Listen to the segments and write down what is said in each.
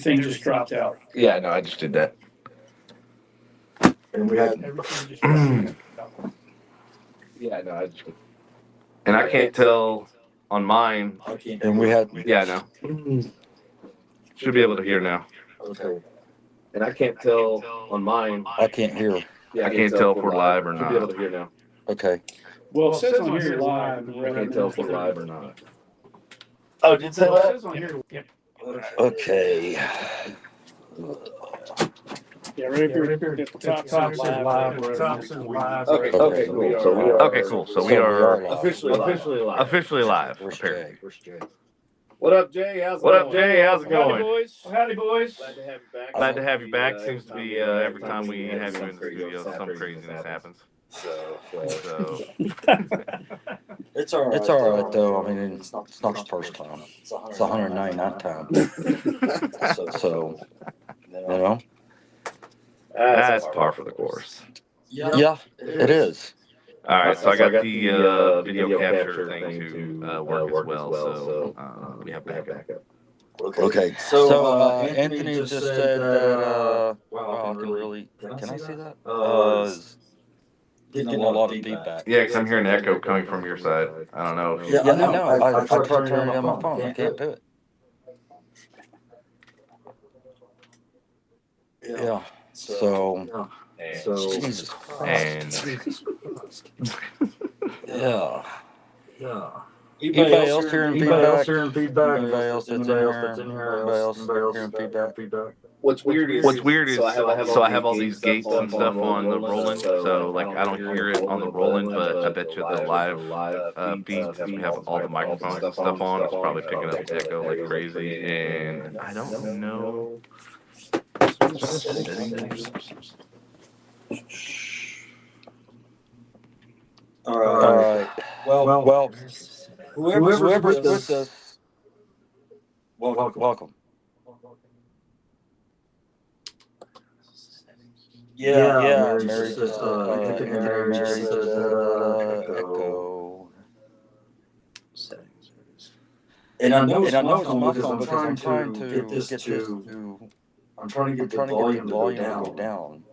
everything just dropped out. Yeah, no, I just did that. And we had Everything just dropped out. Yeah, no, I just. And I can't tell on mine. and we had Yeah, no. Should be able to hear now. okay. And I can't tell on mine. I can't hear. Yeah, I can't tell if we're live or not. Should be able to hear now. Okay. Well, it says on here you're live. I can't tell if we're live or not. Oh, did it say It that? says on here. Yep. Okay. Yeah, right up here. At the top says live. At the top says live. Okay, Okay, cool. So we So are officially live. officially live. Where's Apparently. Jay? Where's Jay? What up, Jay? How's it Howdy, going? boys. Howdy, boys. Glad to have you back. Glad to have you back. Seems to be every time we have you in the studio, some craziness happens. So. It's all right though. I mean, it's not the first time. It's 199th time. So, you know. That's par for the course. Yeah, it is. All right, so I got the video capture thing to work as well, so we have backup. Okay, so Anthony just said that. Wow, can I see that? Getting a lot of feedback. Yeah, because I'm hearing echo coming from your side. I don't know. Yeah, I know. I tried turning it on my phone. I can't do it. Yeah. So Jesus Christ. Yeah. Anybody else hearing feedback? Anybody else that's in here? Anybody else hearing feedback? What's weird is so I have all these gates and stuff on the rolling, so like I don't hear it on the rolling, but I bet you the live feed, because we have all the microphones and stuff on, it's probably picking up the echo like crazy, and I don't know. All right. Well, whoever's with us, welcome. Yeah. Mary says, echo. And I know it's my phone because I'm trying to get this to. I'm trying to get the volume to go down.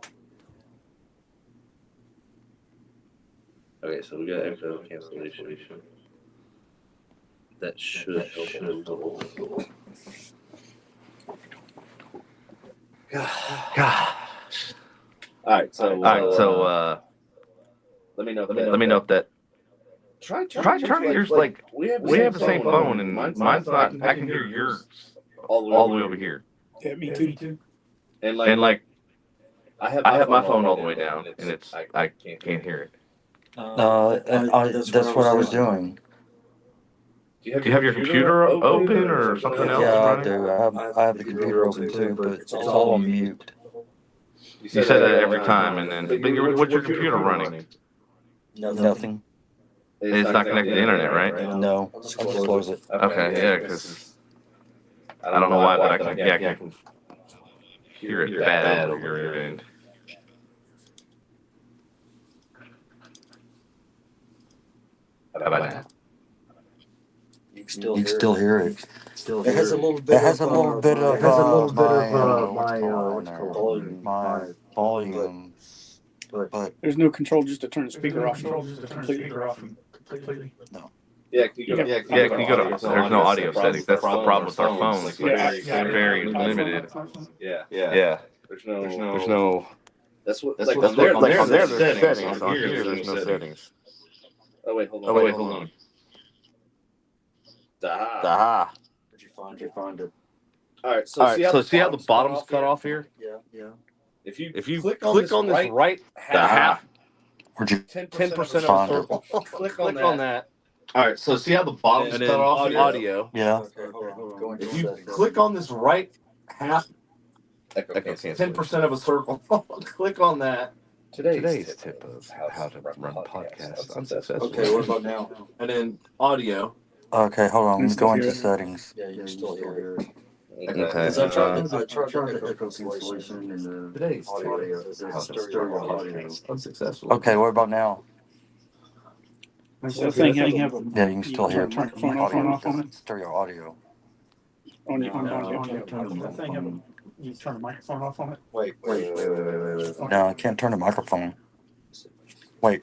Okay, so we got echo cancellation. That should help. Gosh. All right, so let me know if that. Try turning yours like we have the same phone, and mine's not. I can hear yours all the way over here. Yeah, me too. And like I have my phone all the way down, and it's I can't hear it. That's what I was doing. Do you have your computer open or something else? Yeah, I do. I have the computer open too, but it's all on mute. You said that every time, and then what's your computer running? Nothing. It's not connected to the internet, right? No, I'll just close it. Okay, yeah, because I don't know why, but I can hear it bad over your end. How about that? You can still hear it. It has a little bit of my volume, but There's no control just to turn the speaker off. Completely. No. Yeah, can you go to? There's no audio settings. That's the problem with our phones. It's very limited. Yeah. There's no. That's what. Like on there, there's settings. On here, there's no settings. Oh wait, hold on. Daha. Did you find it? All right. So see how the bottom's cut off here? Yeah. If you click on this right half, 10% of a circle. Click on that. All right. So see how the bottom's cut off? Audio. Yeah. Okay, if you click on this right half, 10% of a circle. Click on that. Today's tip of how to run podcasts unsuccessfully. Okay, what about now? And then audio. Okay, hold on. I'm going to settings. Yeah, you're still here. Okay. I tried the echo cancellation and Today's audio. stereo audio. Unsuccessful. Okay, what about now? Does that thing have a Yeah, you can still hear it. microphone off on it? Stereo audio. On the thing, you turn the microphone off on it? Wait. No, I can't turn the microphone. Wait.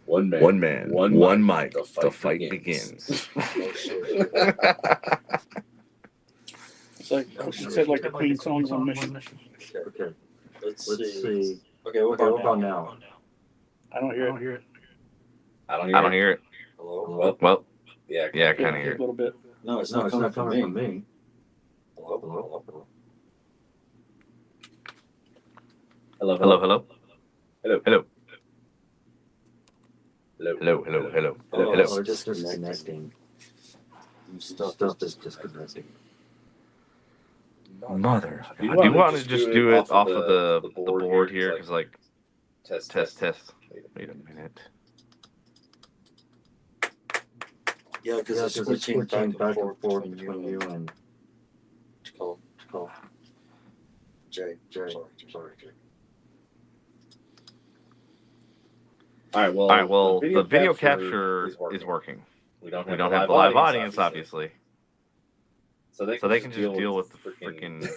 One man, one mic. The fight begins. It's like, it said like the Queen songs on Mission. Okay. Let's see. Okay, what about now? I don't hear it. I don't hear it. Hello? Well, yeah, I kind of hear A it. little bit. No, it's not coming from me. Hello? Hello. We're just disconnecting. Stuff is disconnecting. Mother. Do you want to just do it off of the board here? Because, like, test. Wait a minute. Yeah, because it's switching back and forth between you and call Jay. Sorry, Jay. All right. Well, the video capture is working. We don't have the live audience, obviously. So they can just deal with the freaking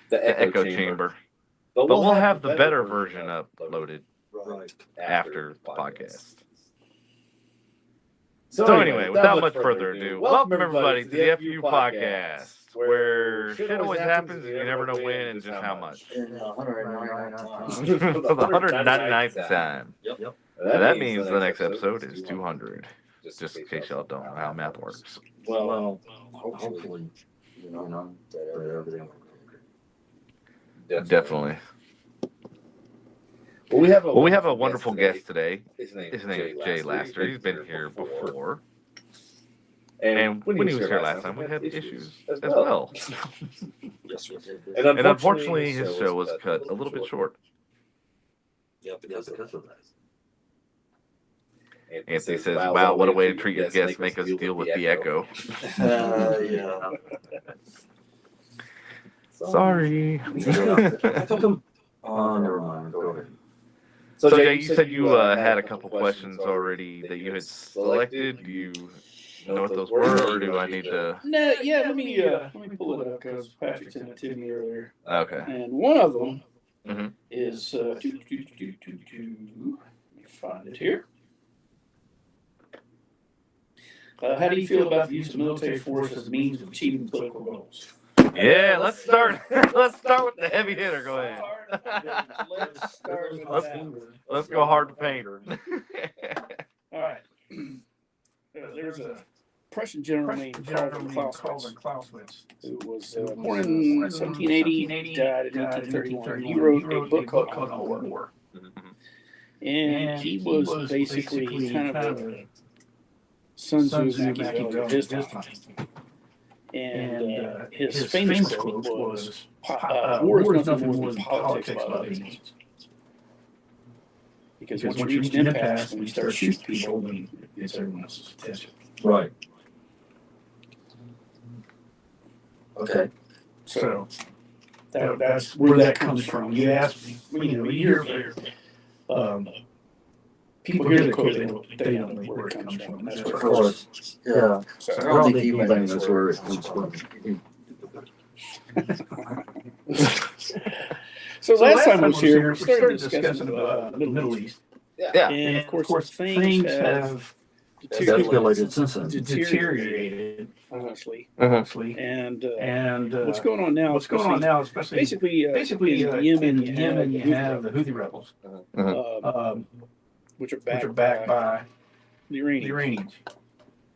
the echo chamber. But we'll have the better version uploaded after the podcast. So anyway, without much further ado, welcome everybody to the FU podcast, where shit always happens and you never know when and just how much. In 199 times. For the 199th time. Yep. That means the next episode is 200. Just in case y'all don't know how math works. Well, hopefully, that everything will go good. Definitely. Well, we have a wonderful guest today. His name is Jay Laster. He's been here before. And when he was here last time, we had issues as well. Yes, we did. And unfortunately, his show was cut a little bit short. Yeah, because of that. Anthony says, wow, what a way to treat your guests, make us deal with the echo. Yeah. Sorry. Oh, never mind. Go ahead. So Jay, you said you had a couple questions already that you had selected. Do you know what those were, or do I need to? No, yeah, let me pull it up because Patrick sent it to me earlier. Okay. And one of them Mhm. is let me find it here. How do you feel about the use of military force as a means of achieving political goals? Yeah, let's start. Let's start with the heavy hitter. Go ahead. Let's start with that. Let's go hard to paint. All right. There's a Prussian general named Karl Clausewitz, who was born in 1780, died in 1831. He wrote a book called War. And he was basically kind of a Sun Tzu's Machiavelli of his time. And his famous quote was, war is nothing more than politics by other means. Because once you reach an impasse, when you start shooting people, then it's everyone else's attention. Right. Okay. So that's where that comes from. You ask me, you hear people hear the quote, they don't know where it comes from. And that's where Of course. Yeah. So I don't think anybody knows where it comes from. So last time I was here, we started discussing about the Middle East. Yeah. And of course, things have Escalated since then. deteriorated, honestly. And what's going on now? Especially basically in Yemen, you have the Houthi rebels, which are backed by the Iranians.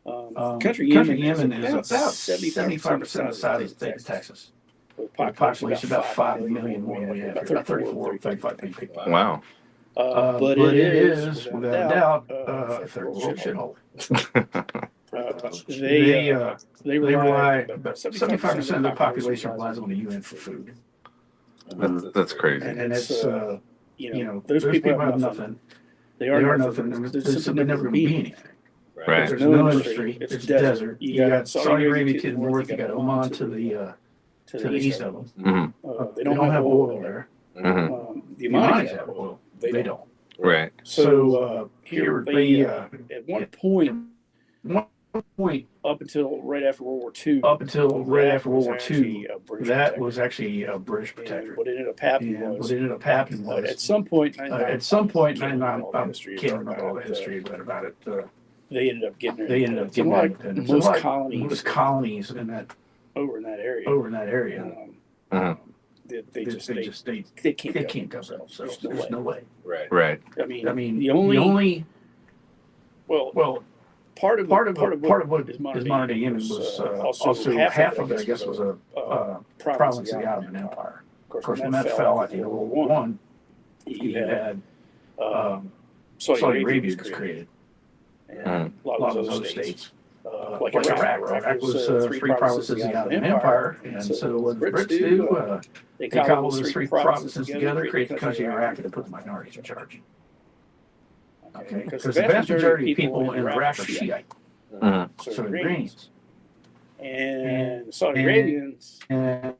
Country Yemen is about 75% of the size of the state of Texas. Population about 5 million more than we have here, about 35 people. Wow. But it is, without a doubt, a third world shithole. They rely, about 75% of the population relies on the UN for food. That's crazy. And it's, those people have nothing. They are nothing. There's simply never going to be anything. Right. There's no industry. It's desert. You got Saudi Arabia to the north. You got Oman to the east of them. They don't have oil there. The Omanis have oil. They don't. Right. So here they at one point up until right after World War II, that was actually a British and protectorate. what ended up happening And was what ended up happening was at some point, and I I can't remember all the history, but about it. They ended up getting They ended up getting most colonies colonies in that over in that area. They can't go themselves. There's no way. Right. I mean, the the only well, part of what is is modern day Yemen was also half of it, I guess, was a province of the Ottoman Empire. Of course, when that fell at the end of World War I, you had Saudi Arabia was created. And a lot of those states, like Iraq was three provinces of the Ottoman Empire, and so what the Brits do, they cobble those three provinces together, create the country of Iraq, and put the minorities in charge. Okay, because the vast majority of people in Iraq are Shiite, so the Iranians. And Saudi Arabians, and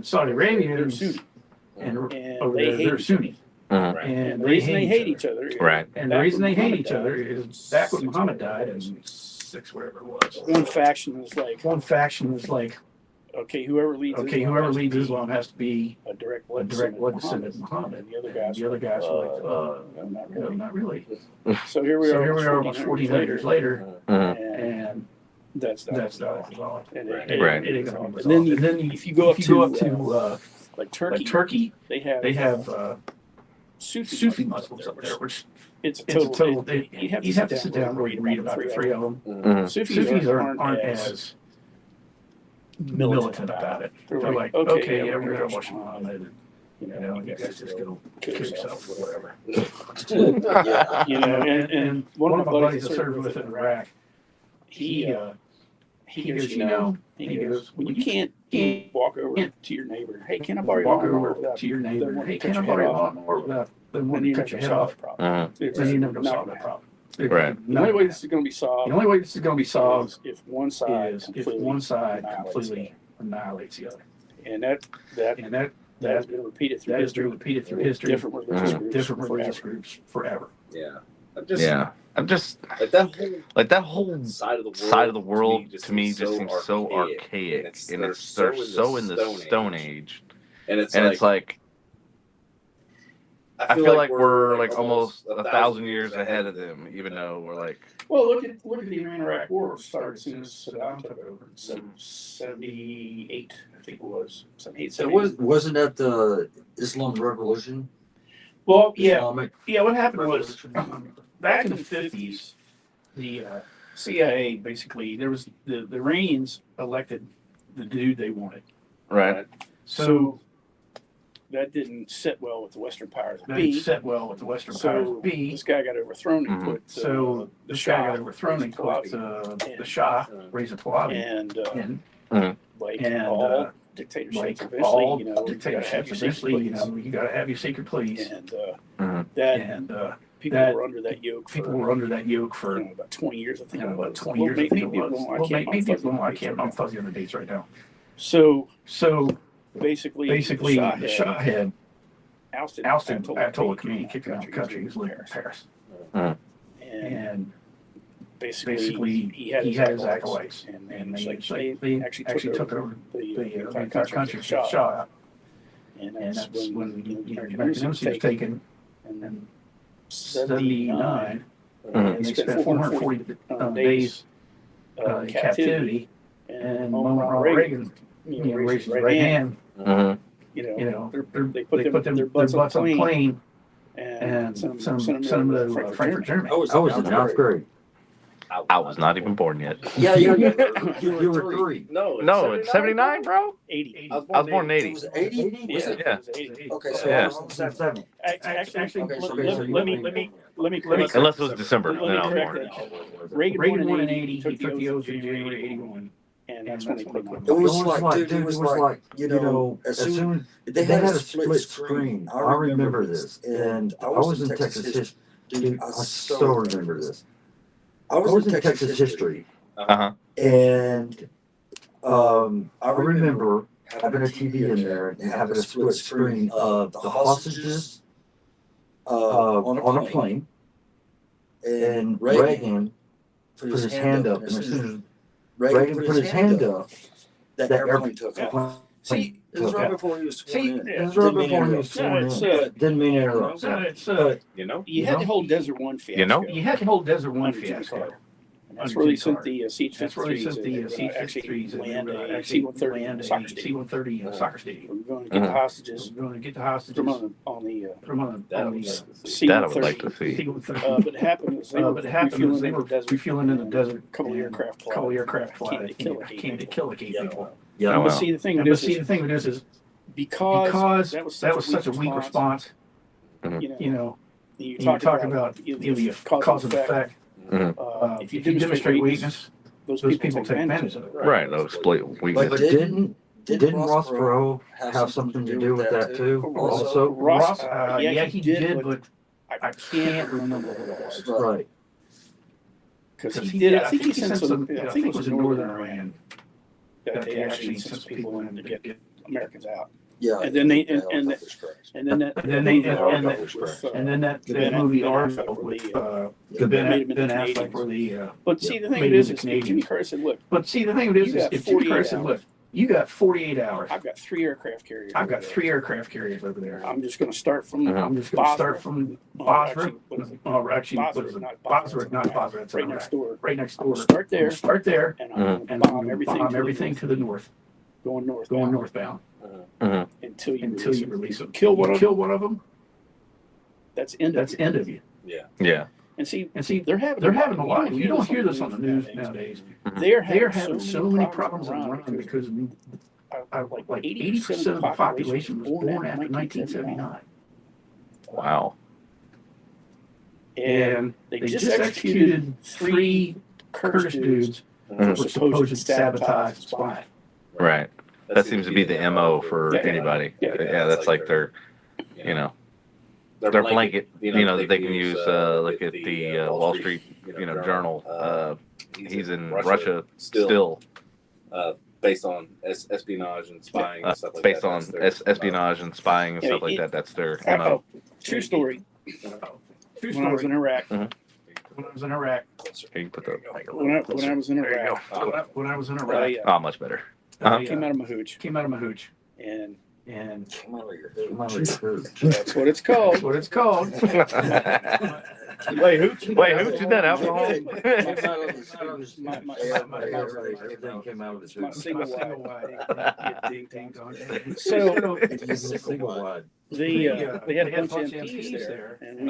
Saudi Arabians, Sunni. And over there, they're Sunni. And the reason they hate each other, and the reason they hate each other is back when Muhammad died in 6, whatever it was. One faction was like, okay, whoever leads Islam has to be a direct blood descendant of Muhammad. And the other guys were like, no, not really. So here we are almost 1400 years later, and that's not all. And then if you go up to like Turkey, they have Sufi Muslims up there, which it's a total. You have to sit down and read about the three of them. Sufis aren't as militant about it. They're like, okay, yeah, we're gonna watch Muhammad, you guys just go kill yourself, whatever. And one of my buddies that served with in Iraq, he goes, he goes, when you can't walk over to your neighbor, hey, can I borrow your lawnmower? Hey, can I borrow your lawnmower without them wanting to cut your head off? Then you're never gonna solve that problem. Right. The only way this is going to be solved, is if one side completely annihilates the other. And that has been repeated through history. Different religious groups forever. Yeah. I'm just like that whole side of the world to me just seems so archaic, and they're so in the Stone Age, and it's like I feel like we're like almost 1,000 years ahead of them, even though we're like. Well, look at the Iran-Iraq War. It started as soon as Saddam took over in 78, I think it was. 78. Wasn't that the Islam Revolution? Well, yeah. What happened was back in the 50s, the CIA basically the Iranians elected the dude they wanted. Right. So that didn't sit well with the Western powers. This guy got overthrown and put the Shah, the Shah, Reza Pahlavi, and all dictatorships eventually, you got to have your secret police, and people were under that yoke for about 20 years. I think about 20 years. Maybe I can't. I'm fuzzy on the dates right now. So basically the Shah had ousted Ayatollah Khomeini, kicked him out of the country. He was living in Paris. And basically he had his acolytes, and they actually took over the entire country, Shah. And that's when the American embassy was taken in 79, and they spent 440 days in captivity, and Ronald Reagan raised his right hand. They put their butts on a plane and sent them to Frankfurt, Germany. I was in 9th grade. I was not even born yet. Yeah, you were 3. No, it's 79, bro. 80. I was born in 80. It was 80? Yeah. Okay, so Yeah. I was 7. Actually, let me Unless it was December, let me then I was correct born. that. Reagan won in 80. He took the oath in January 81. And that's when they put him on. It was like, as soon they had a split screen. I remember this, and I was in Texas history. Dude, I still remember this. I was in Texas history, and I remember having a TV in there and having a split screen of the hostages on a plane, and Reagan put his hand up, and as soon as Reagan put his hand up, that airplane took off. See, It was right before he was sworn in. yeah, It was right before he was sworn in. Didn't mean to interrupt. So it's you had the whole Desert One fiasco. you had the whole Desert One Under Jimmy fiasco. Carter. And that's where they sent the That's where they C-53s. sent the C-53s land and a C-130 soccer stadium. C-130 soccer stadium. We're going to get the hostages We're going to get the hostages from on the from That on would the C-130. That I would like to see. C-130. But it happened was they were refueling in the desert. A couple of aircraft fly. Couple aircraft fly. They kill like Came to eight kill like 8 people. Yeah, Oh, But wow. see, the thing But is, see, the thing with this is because that was such a weak response. you know, You talk about the cause and effect. if you If you demonstrate weakness, those those people take advantage of it. Right, no exploit But weakness. didn't Ross Perot have something to do with that too? Also, Ross, yeah, he did, but I can't remember what it was. right. Because he did. I think he sent sent some. some. I think it was in northern Iran Iran that they actually sent some people in to get Americans out. Yeah. And then they and then that And then that movie Argo with Ben Affleck for the. But see, the thing made is, him a if Canadian. Jimmy Carter said, "Look, But see, the thing is, You got if Jimmy 48 Carter said, "Look, you got 48 hours. I've got 3 aircraft carriers. I've got over there. 3 aircraft carriers over there. I'm just going to start from. I'm just going to start from Basra. Actually, Basra, not Basra, Basra. It's right next door. Right next I'm door. gonna start there, Start there, and I'm going to and bomb everything to the north, going north, going northbound until you release them. Kill one of them. That's end of you. Yeah. And see, They're having a lot. You don't hear this on the news nowadays. They're They're having so many problems around because like 80% of the population was born after 1979. Wow. And they just executed 3 Kurdish dudes for supposed sabotage and spying. Right. That seems to be the MO for anybody. Yeah, that's like their, you know, their blanket, that they can use. Look at the Wall Street, Journal. He's in Russia still. Based on espionage and spying and stuff like Based that. on espionage and spying and stuff like that. That's their MO. True story. When I was in Iraq. Mhm. When I was in Iraq. Here, you put the When I was in Iraq. When I was in Iraq. Oh, much better. I came out of my hooch. Came out of my hooch. And Come on, your that's what it's called. That's what it's called. Wait, who's that alcohol? Everything came out of his My hoop. single wide. So Single wide. They had a bunch of MPs there, and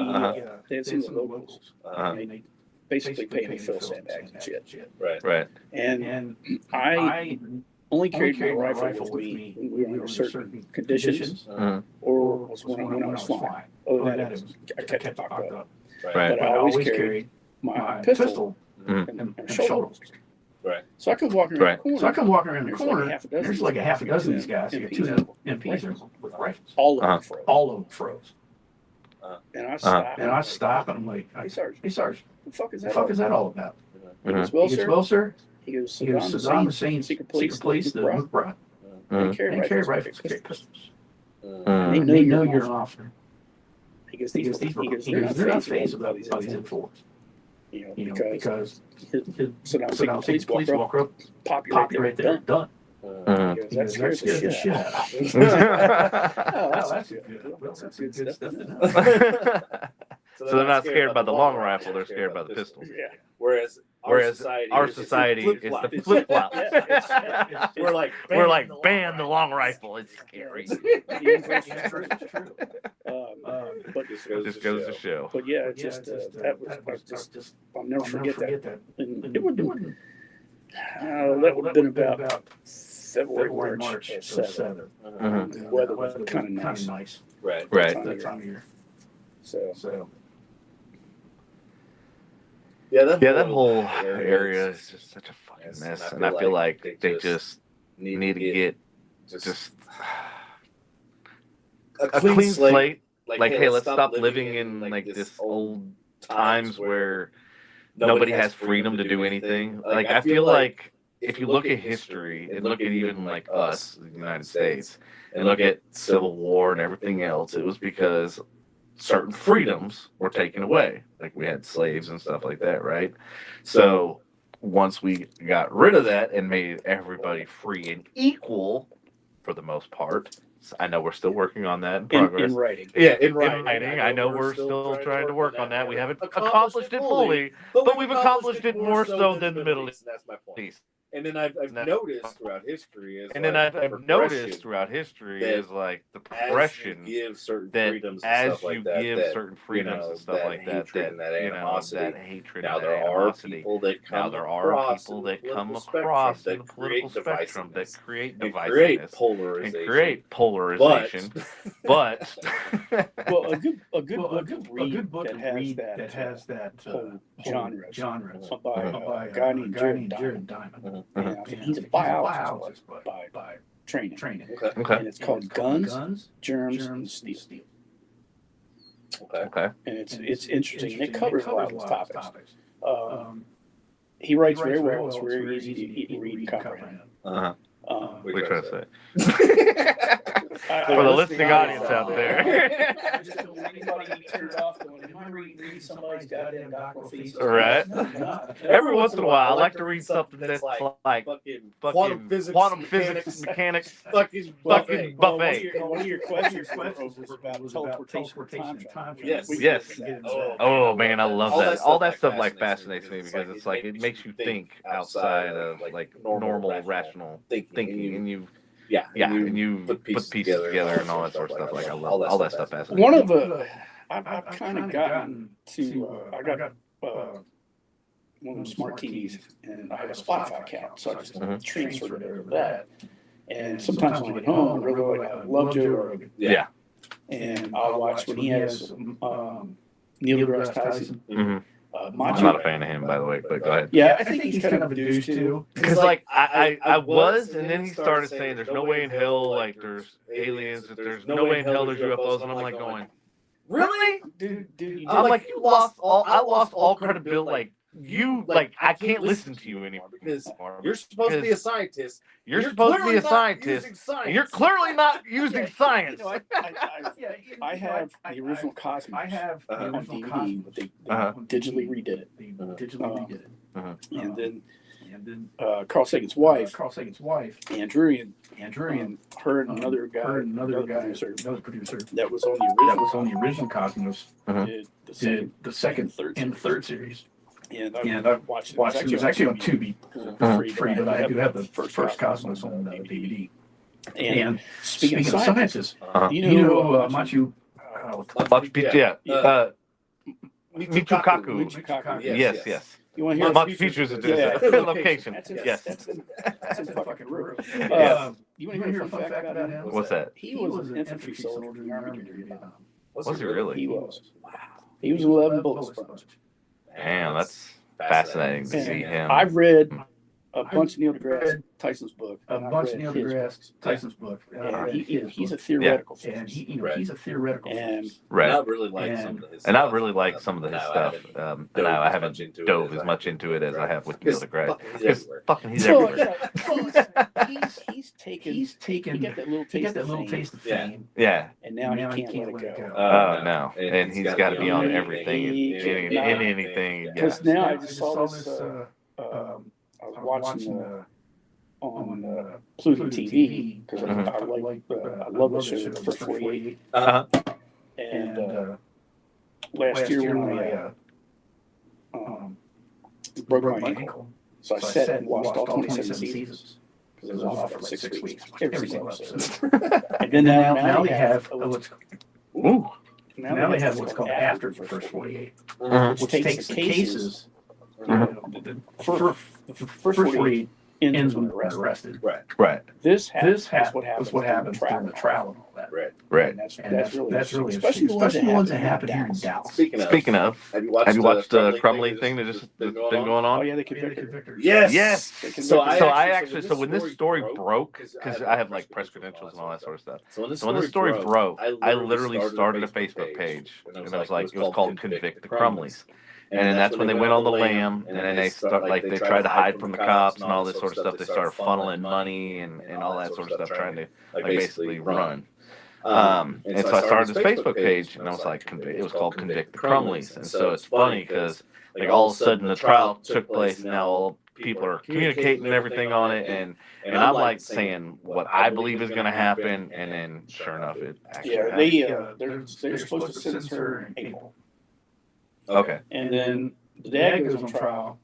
they had some of the locals. And they basically paid me to fill sandbags and shit. Right. And I only carried my rifle with me when we were under certain conditions, or was when I was flying. Other than that, I kept it locked up. Right. But I always carried my pistol and shoulder holster. Right. So I could walk around the corner. So I come walking around the There's corner. like half a dozen. There's like a half a dozen of these guys. You got 2 MPs with rifles. All of them froze. All of them froze. And I stopped. And I stop and I'm like, Hey, Sergeant, hey, Sergeant, what the fuck is what that? the fuck is that all about? He goes, Mhm. well, He goes, sir. well, sir. He goes, He goes, Saddam Hussein, secret police, police, the McBride. McBride. Mhm. They They carry rifles, carry pistols. And They know you're an officer. He goes, He goes, they're not phased about these infos. Because Saddam police police walk up, pop you pop you right right there, there, done. Mhm. He goes, that scares the shit out of me. Oh, Oh, that's good. That's good stuff to know. So they're not scared by the long rifle, they're scared by the pistol. Yeah. Whereas Our society is the flip flop. We're like, ban the long rifle. It's scary. But Just goes to show. But yeah, it's just that was just I'll never forget that. And it wouldn't. That would have been about February, March of 7. Mhm. The weather was kind of nice. right. Right. That time of year. So Yeah, That whole area is just such a fucking mess. And I feel like they just need to get just a clean slate. Like, hey, let's stop living in like this old times where nobody has freedom to do anything. Like, I feel like if you look at history and look at even like us, the United States, and look at Civil War and everything else, it was because certain freedoms were taken away. Like we had slaves and stuff like that, right? So once we got rid of that and made everybody free and equal for the most part, I know we're still working on that in progress. In writing. Yeah, in writing. I know we're still trying to work on that. We haven't accomplished it fully, but we've accomplished it more so than the Middle East. That's my point. East. And then I've noticed throughout history is And then like I've noticed throughout history that is like the as progression you give certain that freedoms and as stuff like you that, give that, certain freedoms and stuff like that, hatred that and that you know, animosity. that hatred Now and that there are animosity. people that come Now there are across people in that the come political across in spectrum the political spectrum that divisiveness create and create divisiveness polarization. and create polarization. But Well, a good book that has that whole genre genre by by a a guy named Jared Jared Diamond. Diamond. He's a biologist by training. okay, And it's called Guns, Germs, and Steel. okay, And it's interesting. And it covers a lot of those topics. He writes very well. It's very easy to read and comprehend. uh-huh. We We try try to to say for the listening audience out out there. I just don't want anybody to turn it off going, am I reading somebody's goddamn doctoral thesis? Right. No, you're not. Every once in a while, I like to read something that's like fucking quantum physics, mechanics, fucking fucking Well, buffet. one of your questions was about teleportation and time travel. Yes. We Yes. can get into Oh, that. Oh man, I love All that. that All stuff, that like, stuff like fascinates fascinates me me because because it's it's like it makes you think outside of like normal rational thinking, and you and you put pieces together and all that sort of stuff. Like I love all that stuff. Fascinating. One of the, I've kind of gotten to, I got one of them smart TVs, and I have a Spotify account, so I just transferred it over to that. And sometimes when I get home, I really like, I love Joe Rogan. Yeah. And I'll watch when he has Neil deGrasse Tyson. Mhm. I'm Macho. not a fan of him, by the way, but go ahead. Yeah, I think he's kind of a douche too. Because like I was, and then he started saying, "There's no way in hell, like there's aliens. There's no way in hell there's UFOs," and I'm like going, "Really, Dude, I'm like, you lost all. I lost all credibility. Like you, like I can't listen to you anymore because you're supposed to be a scientist. You're supposed to be a scientist, and you're clearly not using science." You know, I have the original Cosmos on DVD, but they digitally redid it. And then Carl Sagan's wife, Andrew, and her and another guy, another producer, that was on the original Cosmos, did the second and third series. And I've watched it. It was actually on Tubi free, but I do have the first Cosmos on DVD. And speaking of scientists, you know Machu Picchu, Michikaku. Yes. You want to hear Machu Picchu is a location. Yes. That's in fucking Peru. Yes. You want to hear a fun fact about him? What's that? He was an infantry soldier in the Army during Vietnam. Was he really? He was. He was 11 bullet sponge. Damn, that's fascinating to see him. I've read a bunch of Neil deGrasse Tyson's book. And he's a theoretical physicist. He's a theoretical physicist. Right. And I really like some of his And I stuff. really like some of his stuff. And I haven't dove as much into it as I have with Neil deGrasse. He's He's So, everywhere. he's taken. He got that little taste of fame. Yeah. And now he can't let it go. Oh no. And he's got to be on everything and He- in anything. Yeah. Because now I just saw this. I was watching on Pluto TV because I love the show, the First 48. And last year when I broke my ankle, so I sat and watched all 27 seasons because it was off for 6 weeks. Every single episode. And then now they have what's called after the First 48, which takes the cases. The first 48 ends when they're arrested. Right. This is what happens during the trial and all that. Right. And that's really especially the ones that happen here in Dallas. Speaking of, have you watched the Crumley thing that just been going Oh on? yeah, they convicted her. Yes. So So when this story broke, because I have like press credentials and all that sort of stuff. So when this story broke, I literally started a Facebook page, and it was called Convict the Crumleys. And that's when they went on the lam, and then they tried to hide from the cops and all this sort of stuff. They started funneling money and all that sort of stuff, trying to basically run. And so I started this Facebook page, and I was like, it was called Convict the Crumleys. And so it's funny because like all of a sudden the trial took place, and now all people are communicating and everything on it, and I'm like saying what I believe is going to happen, and then sure enough, it actually happened. They're supposed to sentence her in April. Okay. And then the dad goes on trial,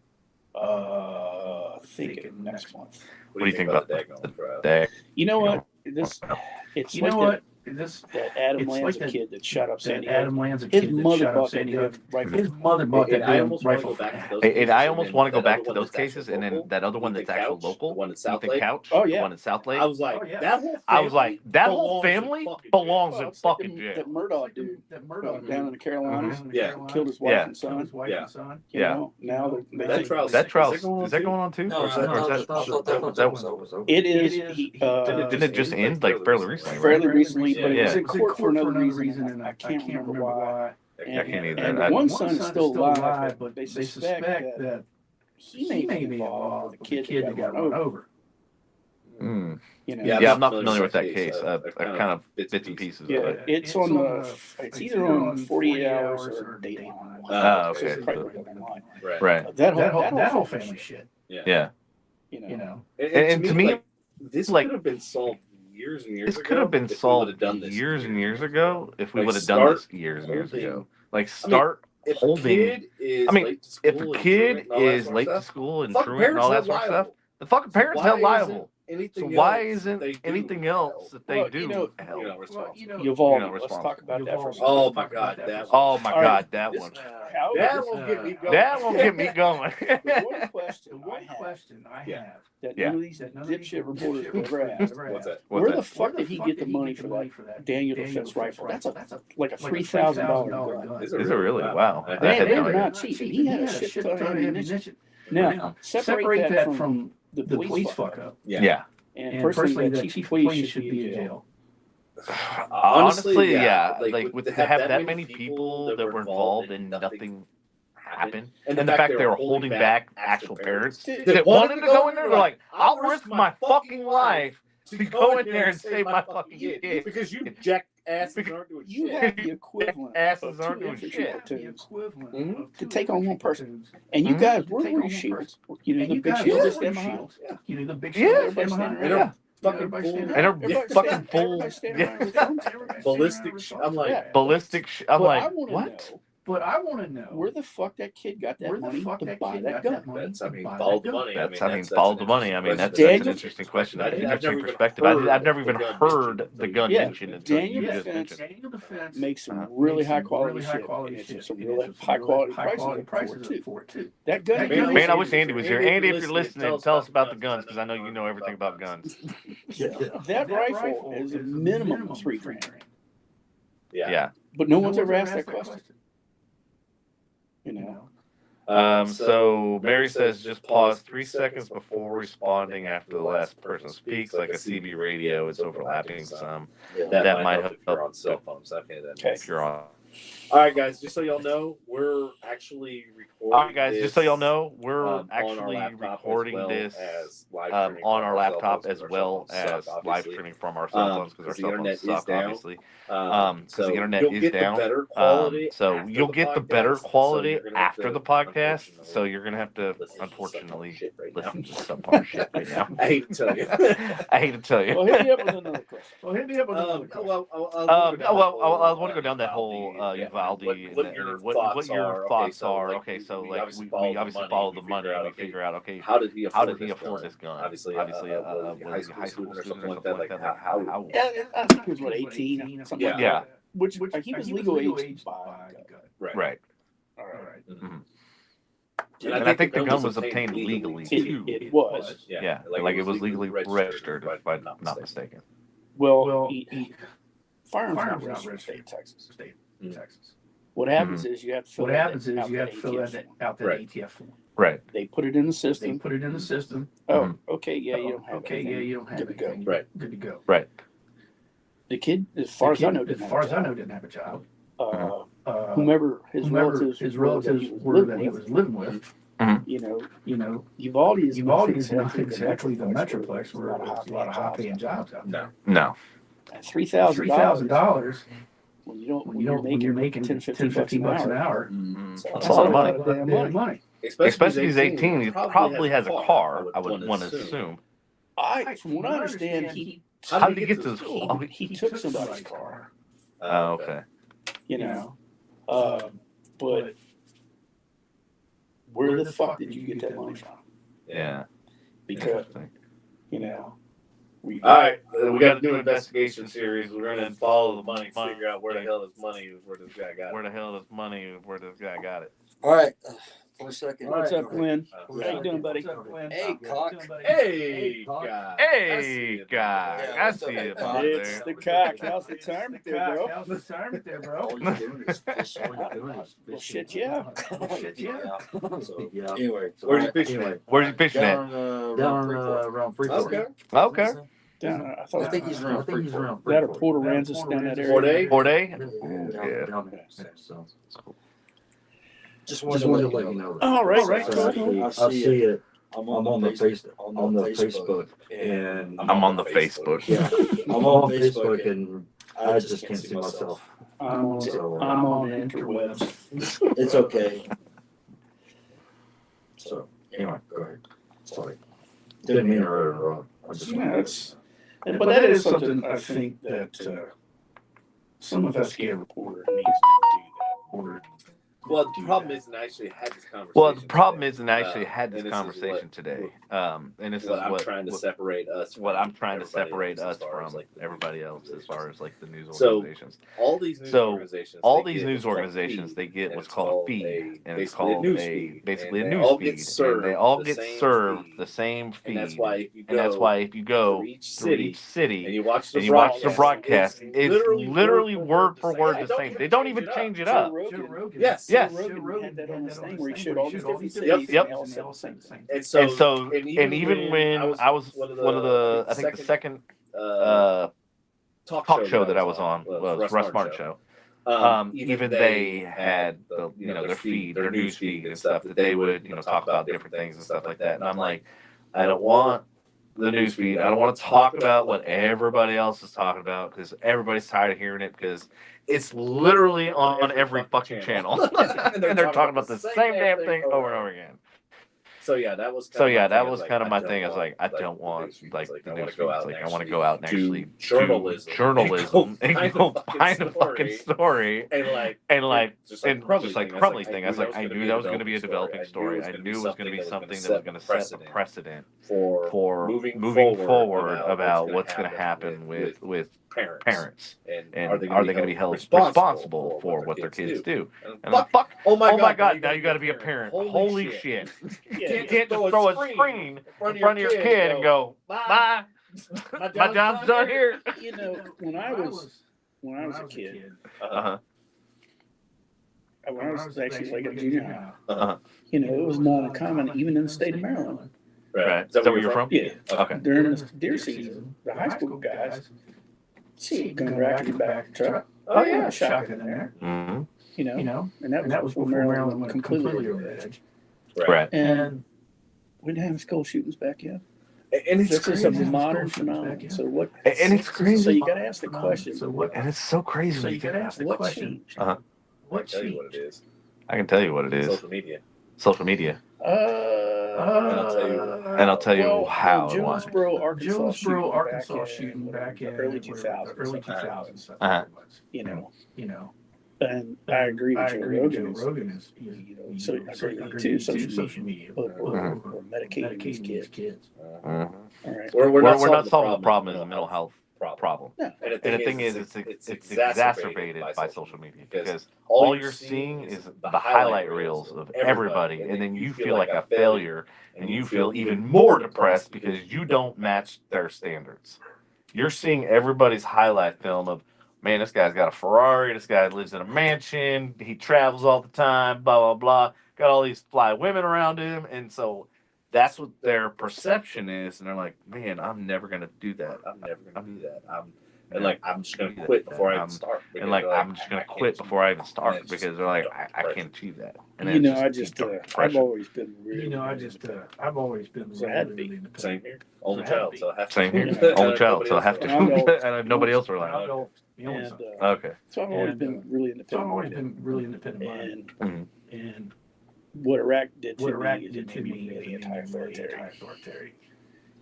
I think next month. What do you think about the dad? You know what? That Adam Land's a kid that shot up Sandy Hook. His mother bought that rifle. His mother bought that rifle. And I almost want to go back to those cases, and then that other one that's actual local, the one at South Ethan Lake. Couch, Oh, yeah. the one at South Lake. I was like, that whole family belongs in fucking jail. That Murdoch dude, down in the Carolinas, killed his wife Yeah. and son. You Yeah. know, now they That think trial is that going on too? No, Or is that- or is that- that was over. it is. Didn't it just end like fairly recently? Right? Fairly recently, but it Yeah. was in court for another reason, and I can't remember why. I can't either. And one son is still alive, but they suspect that he may be involved with the kid that got run over. Mm. You know, Yeah, I'm not familiar with that case. I kind of bits and pieces. yeah, of it. it's on the. It's either on 48 Hours or Dateline. Okay. It's probably right online. Right. That whole family shit. Yeah. You know. And to me, like, this like, could have been solved years and years ago. This could have been if we solved would've done this years and years ago if we Like, would have done start this years and years holding- ago. Like start If holding. a kid is I mean, late to school If a and kid truant and all that is sort of late to stuff, school and fucking truant and all that parents sort of held stuff, liable. the fucking parents Why held isn't liable. anything So why else isn't they do anything else that they Well, do you know, held? You're not responsible. Uvalde. You're not Let's talk about that for a second. Oh my God, that Oh my All right, God, that this- one. that will get me going. That won't get me going. The one question I Yeah. have that Yeah. none of these dipshit reporters ever asked. What's that? Where the fuck did he get the money for that Daniel Defense rifle? That's like a $3,000 gun. Is it really? Wow. I They had no were idea. not cheap. He had a shit ton of ammunition. Now, separate that from the police fuck up. Yeah. And personally, that chief of police should be in jail. Honestly, yeah. Like with to have that many people that were involved and nothing happened, and the fact they were holding back actual parents that wanted to go in there, they're like, "I'll risk my fucking life to go in there and save my fucking kid." Because you jackasses aren't doing You shit. have the equivalent Asses of aren't two doing infantry shit. platoons to take on one person. And you guys, where were your shields? You know, the big guys, shields where that were stand your behind. shields? You know, the big Yeah. shields Everybody stand standing behind. around. Fucking Everybody full. standing And around. they're fucking full. Everybody standing around with guns. Ballistic. I'm like, Yeah. ballistic. I'm But I like, wanna what? know But I want to know where the fuck that kid got that money to buy that gun. that's, I mean, follow the money. Follow the money. I mean, that's Daniel- an interesting question. That's an I've interesting never even perspective. heard I've never even the gun heard mentioned the gun Yeah, mentioned until Daniel you just Defense mentioned. Daniel Defense Makes some Uh-huh. really high quality really shit. high quality and shit. it's some And really it's some high really quality high quality prices prices for it, too. for it too. That gun. Man, Man, I wish Andy was here. Andy, if you're listening, tell us about the guns because I know you know everything about guns. That rifle is a minimum of $3,000. Yeah. But no one's ever asked that question. You know. So Mary says just pause 3 seconds before responding after the last person speaks, like a CB radio. It's overlapping some. That might might help help if you're on cell phones. Okay, that Okay. if you're on. All right, guys. Just so y'all know, we're actually recording. All right, guys. Just so y'all know, we're on our actually laptop recording as well this as live streaming on from our cell laptop phones as 'cause our well cell phones as suck, live obviously. streaming from our cell phones because our the cell internet phones is suck, down. obviously. So Because the internet you'll is get down. the better quality. So after you'll the get the podcast, better so quality you're gonna have after to, the podcast. unfortunately, So you're gonna have to, listen to unfortunately, some shit right now. listen to subpar shit right now. I hate to tell you. I hate to tell you. Well, hit me up with another question. Well, hit me up with another question. I want to go down that whole Uvalde what and your what your thoughts are. Okay, so so we like obviously we obviously follow the money and we okay, figure out okay how did he afford this gun? Obviously, a was he high school student or something like that. Like how Yeah, I think he was, 18? Something like Yeah. that. Which he was legal age to buy a gun. right. All right. Mhm. And And I think the gun was obtained legally too. It was. Yeah, like it was legally registered, if I'm not mistaken. Well, firearms are not registered in the state of Texas. Texas. What happens is you have to fill What out happens is you have to fill ATF out that Right. ATF form. Right. They put it in the They system. put it in the system. Oh, okay, yeah, you don't have Okay, anything. yeah, you don't have Good to go. anything. Right. Good to go. Right. The kid, as far as I know, didn't as far have as a I job. know, didn't have a job. Whomever his relatives were that he was living with. You know, Uvalde Uvalde is is not exactly the metroplex where there's there's a lot of high-paying jobs out there. No. $3,000 when you're making 10, 15 bucks an hour. That's a lot of money. Damn money. Especially if he's 18, he probably has a car, I would want to assume. From what I understand, How did he get to the school? he took somebody's car. Oh, okay. But where the fuck did you get that money from? Yeah. Because, All right, we got to do an investigation series. We're going to follow the money, figure out where the hell this money is, where this guy got it. Where the hell is money? Where this guy got it? All right. For a second. what's up, Glenn? Yeah. How you doing, buddy? Hey, cock. Hey, Cock. guy. Hey, guy. Yeah, I what's up, see it Cock? out It's there. the cock. How's the retirement there, bro? How's the retirement there, bro? All you're doing is fish. All you're doing is Well, fishing. shit, yeah. Shit, yeah. So, Yeah. anyway. Where's your fishing Anyway, Where's he fishing at? down around Freeport. Okay. Okay. Down, I think he's around Freeport. that or Port Aransas down that area. 4 day? 4 day? Yeah. Down there. So, just Just wanted to let you know that. All right, So cool. I see it. I'm on the Facebook, and I'm on the Facebook. yeah, I'm on Facebook, and I just can't see myself. I'm on the interwebs. It's okay. So anyway, go ahead. Sorry, didn't mean to interrupt. I just But that is something I think that some investigative reporter needs to do that. Or Well, the problem is, I actually had this conversation. Well, the problem is, and I today. actually had this And conversation today. And this is what I'm what trying to separate us. what from I'm trying to everybody separate else us as far as, from like, the everybody news else as far as like the news So, organizations. all these news So, organizations, all they these get news what's called organizations, feed, they get and what's it's called a feed, and it's basically called news a feed. basically a And they news all feed, get and served they all the get same served feed. the same feed. And that's why if you And that's why if you go through each through city each city and you watch the and you watch the broadcast, broadcast, it's literally word for word the same. They don't even change it up. Joe Rogan. Yes. Yes. Joe Rogan had that on his thing where he showed all these different Yep, cities yep. and they all said the same thing. And so, And even when I was one of the I think the second talk show that I was on was Russ Martin show. Even they had the their feed, their news feed and stuff that they would talk about different things and stuff like that. And I'm like, I don't want the news feed. I don't want to talk about what everybody else is talking about because everybody's tired of hearing it because it's literally on every fucking channel. And they're talking about the same damn thing over and over again. So yeah, that was kind of my thing. I was like, I don't want like the news feeds. Like I want to go out and actually do journalism and go find a fucking story and like crumbly thing. I was like, I knew that was going to be a developing story. I knew it was going to be something that was going to set a precedent for moving forward about what's going to happen with parents and are they going to be held responsible for what their kids do? And I'm like, oh my god, now you got to be a parent. Holy shit. You can't just throw a screen in front of your kid and go, bye. My job's done here. When I was a kid, Uh-huh. when I was actually like a junior high, Uh-huh. it was not uncommon even in the state of Maryland. Right. Is that where you're from? Yeah. Okay. During the deer season, the high school guys, going back in the back of the truck. Oh yeah, shotgun in there. Mm-hmm. And that was before Maryland went completely over the edge. Right. And we didn't have school shootings back yet. And it's This is a crazy. modern phenomenon. So what? And it's crazy. So you got to ask the question. And it's so crazy. So you got to ask the What question. changed? Uh-huh. I can tell you what it is. I can tell you what it is. Social media. Social media. And I'll tell you how and why. Jonesboro, Arkansas shooting back in early 2000s. Early 2000s. Uh-huh. And I agree with Joe Rogan. is So I agree too. Social media, but we're medicating these kids. Mhm. All right. We're Not not solving the problem. Is a mental health problem. No. And And the thing is, it's exacerbated by social media because all you're seeing is the highlight reels of everybody, and then you feel like a failure, and you feel even more depressed because you don't match their standards. You're seeing everybody's highlight film of, man, this guy's got a Ferrari, this guy lives in a mansion, he travels all the time, blah, blah, blah, got all these fly women around him, and so that's what their perception is, and they're like, man, I'm never going to do that. I'm never going to do that. And like, I'm just gonna quit before I even start. And like, I'm just gonna quit before I even start because they're like, I can't achieve that. And You it's know, just I've always been really. I've always been So I had to be. really independent. Same here. Only child, so I have to. Same here. Yeah. Only child, so I have to. And I'm the oldest. And nobody else are I'm like, the old- the only And, son. okay. So I've always And, been really So I've independent. always been really independent minded. And And what Iraq did to what Iraq me is did it to made me me really is anti-authoritarian.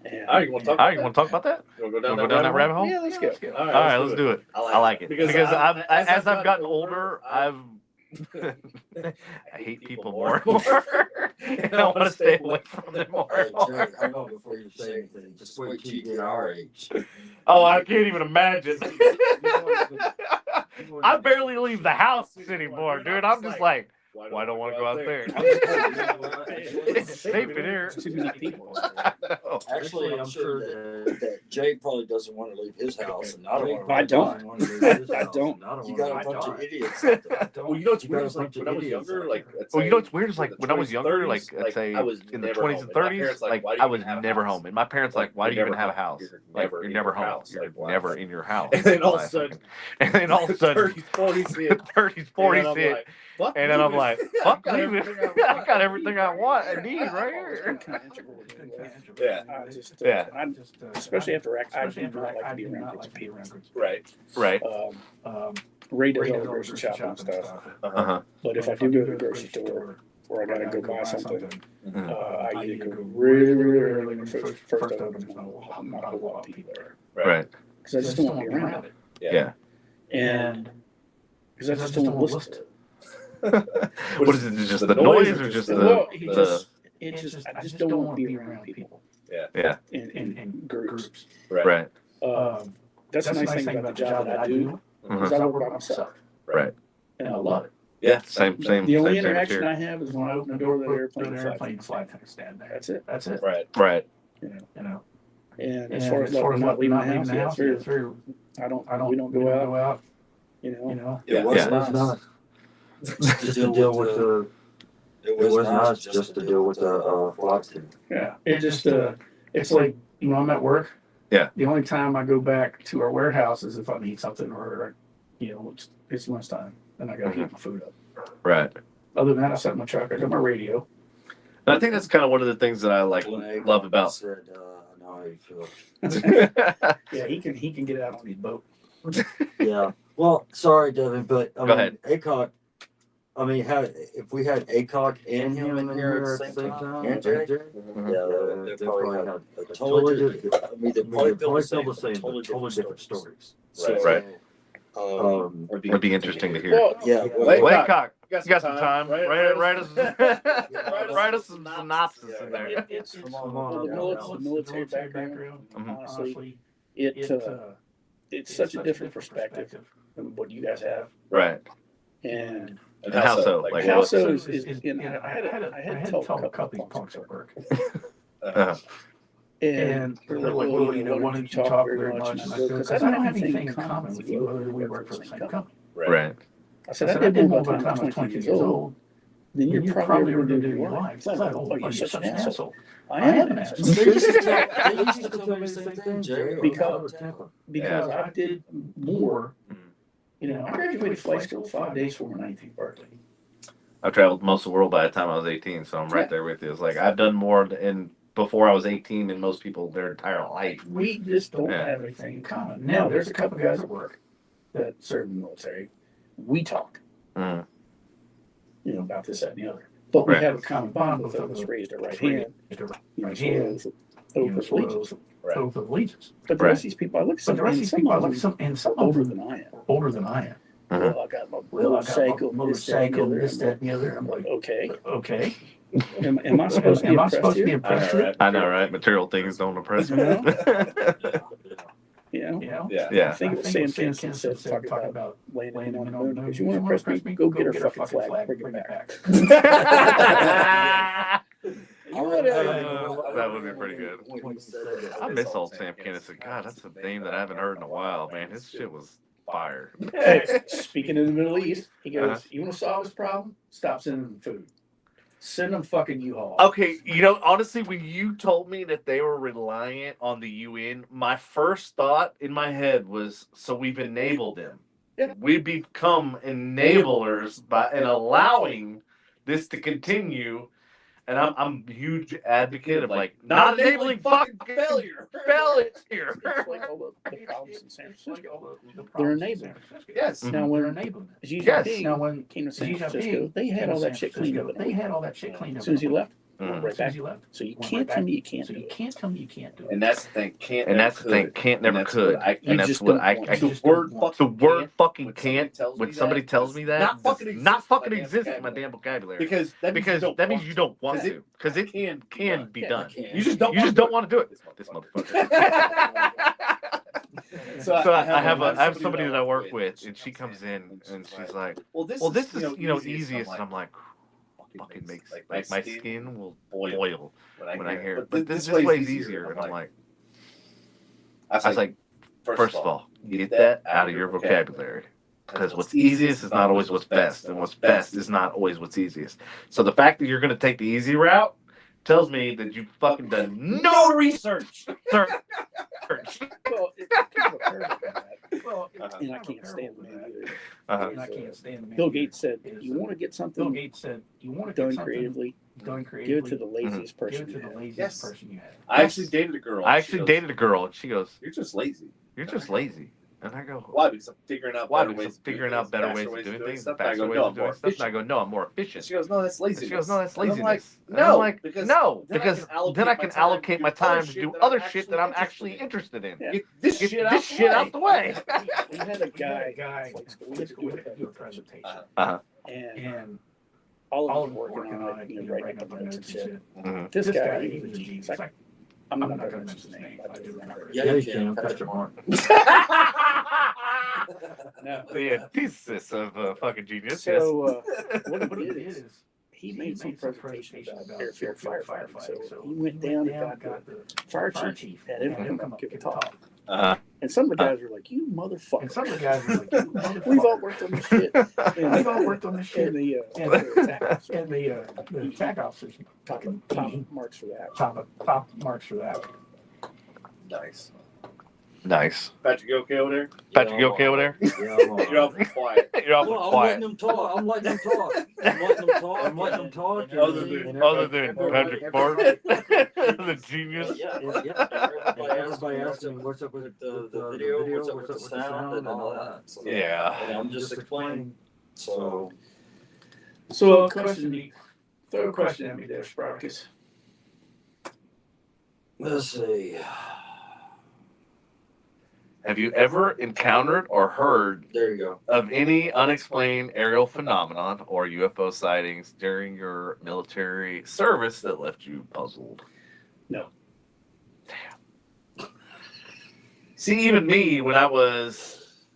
And All right, you want to talk? All right, you want to talk about that? You want to go down that rabbit hole? yeah, let's go. All All right, let's do it. I like it because as I've gotten older, I've I hate people more and more, and I want to stay away from them more Hey, and more. Jerry, I know before you say anything, just wait till you get our age. Oh, I can't even imagine. I barely leave the house anymore, dude. I'm just like, why don't want to go out there? It's safe in here. Too many people. Actually, I'm sure that Jay probably doesn't want to leave his house, and I don't want to. I don't. I don't. You got a bunch of idiots out there. Well, you know what's You got weird a is like bunch of when I was idiots younger, out like there. Well, you know what's weird is like when I was younger, like like, I'd say I was in the never 20s home. and And my 30s, parents, like why do I you was even have a never house? home, and my parents like, why do you even have a house? Like you're never home. Like, You're why? never in your house. And then all of a Like, sudden, and then all of a sudden, 30s, 40s hit. 30s, 40s hit. Fuck And then I'm leaving. like, I fuck got leaving. everything I I want. got everything I want and need right here. Yeah. Yeah. Especially after Iraq, I do not like to be around groups of people. Right. Right. Ray does all the grocery shopping and stuff. Uh-huh. But if I do go to the grocery store or I gotta go buy something, Mhm. I either go really, really early or first open. There's not a whole lot of people there Right. because I just don't want to be around it. Yeah. And because I just don't want to listen to it. What is it? Just the noise or just Well, the I just don't want to be around people yeah. in groups. Right. That's the nice thing about the job that I do Mhm. is I work by myself. Right. And I love it. Yeah. Same. The only same interaction here. I have is when I open the door of the airplane and fly. flight stand there. That's it. That's it. Right. Right. You know. You know. And as far as not leaving the house, yeah, it's very, we don't go out. You know. It was nice. Just to deal with the. It was nice just to deal with the flight team. Yeah. It just it's like I'm at work. Yeah. The only time I go back to our warehouse is if I need something or it's lunchtime and I gotta heat my food up. Right. Other than that, I set my truck. I got my radio. And I think that's kind of one of the things that I like love about. Said, I know how you feel. Yeah, he can get out on his boat. Yeah. Well, sorry, Devin, but I Go mean, ahead. ACOG. I mean, if we had ACOG and him in here at the same time, and Jay, yeah, they probably had a totally different. I mean, they probably feel the same, totally different stories. Right. It'd Would be interesting to hear. Well, Yeah. Laycock, You you got some time. Write us some synopsis in there. It's the military background. Mhm. Honestly, it's such a different perspective than what you guys have. Right. And And how so? Like how what? so is I had to tell a couple of punks at work. Uh-huh. And they're like, well, why don't you talk very much? And I go, because I don't have anything in common with you other than we work for the same company. Right. I said, I did more by the time I was 20 years old than you're probably ever going to do in your life. It's like, oh, you're such an asshole. I am an asshole. They used to tell me the same thing, Jay. Because I did more. I graduated flight school 5 days before my 19th birthday. I've traveled most of the world by the time I was 18, so I'm right there with you. It's like I've done more before I was 18 than most people their entire life. We just don't have anything in common. Now, there's a couple guys at work that serve in the military. We talk, Mm. About this, that, and the other. But we Right. have a common bond. Both of us raised our right hand. Oath of allegiance. But the rest of these people, I look at But the rest of these people, I look some older than I am. older than I am. Well, I got my motorcycle, this, that, and the other. I'm like, okay. Am I supposed to be impressed here? I know, right? Material things don't impress me. Yeah. I think it was Sam Kinison said talking about landing on the moon. Because you want to impress me, go get her fucking flag, bring it back. That would be pretty good. I miss old Sam Kinison. God, that's a name that I haven't heard in a while, man. His shit was fire. Hey, speaking of the Middle East, he goes, you want to solve this problem? Stop sending them food. Send them fucking U-Haul. Okay, honestly, when you told me that they were reliant on the UN, my first thought in my head was, so we've enabled them. Yeah. We become enablers by allowing this to continue. And I'm a huge advocate of not enabling fucking failure. It's like all the problems in San Francisco. They're enabling. Yes. Now, when Xi Jinping came to San Francisco, they had all that shit cleaned up. As soon as he left, right back. So you can't tell me you can't do it. And that's the thing. Can't never could. And that's what I the word fucking can't. When somebody tells me that, not fucking exist in my damn vocabulary. Because that means you don't want to. Because it can be done. You just don't want to do it. This motherfucker. So I have somebody that I work with, and she comes in and she's like, "Well, this is easiest," and I'm like, "Fucking makes my skin will boil when I hear it." But this way's easier, and I'm like, I was like, first of all, get that out of your vocabulary. Because what's easiest is not always what's best, and what's best is not always what's easiest. So the fact that you're going to take the easy route tells me that you fucking done no research. Well, it's kind of a paradox on that. And I can't stand the man either. Bill Gates said, "You want to get something done creatively, give it to the laziest person you have." Yes. I actually dated a girl, and she goes, "You're just lazy. And I go, "Why?" Because I'm figuring out better ways of doing things, faster ways of doing stuff. And I go, "No, I'm more efficient." She goes, "No, that's laziness." She goes, "No, that's laziness." I'm like, "No, because then I can allocate my time to do other shit that I'm actually interested in. Yeah. Get this shit out the way." We had a guy we had to do a presentation. And all of us working on it, writing up the notes and shit. This guy, he was a genius. Like, I'm not going to mention his name. I do remember. Yeah, you can. Patrick Mark. No. The antithesis of fucking genius. So what he did is he made some presentation about airfield firefighting. So he went down and got the fire chief, had him come up give a talk. And some of the guys were like, "You motherfucker!" We've all worked on this shit. And the attack officers talking top marks for that. Top marks for that. Nice. Patrick, you okay over there? Yeah, you okay over there? Yeah, You're awfully quiet. I'm letting them talk. I'm letting them talk. Other than Patrick Mark, the genius. Yeah. Everybody asks me what's up with the video, what's up with the sound, and all that. So, yeah. And I'm just explaining. So throw a question at me there, Sprockets. let's see. Have you ever encountered or heard There you go. of any unexplained aerial phenomenon or UFO sightings during your military service that left you puzzled? No. Damn. See, even me, when I was,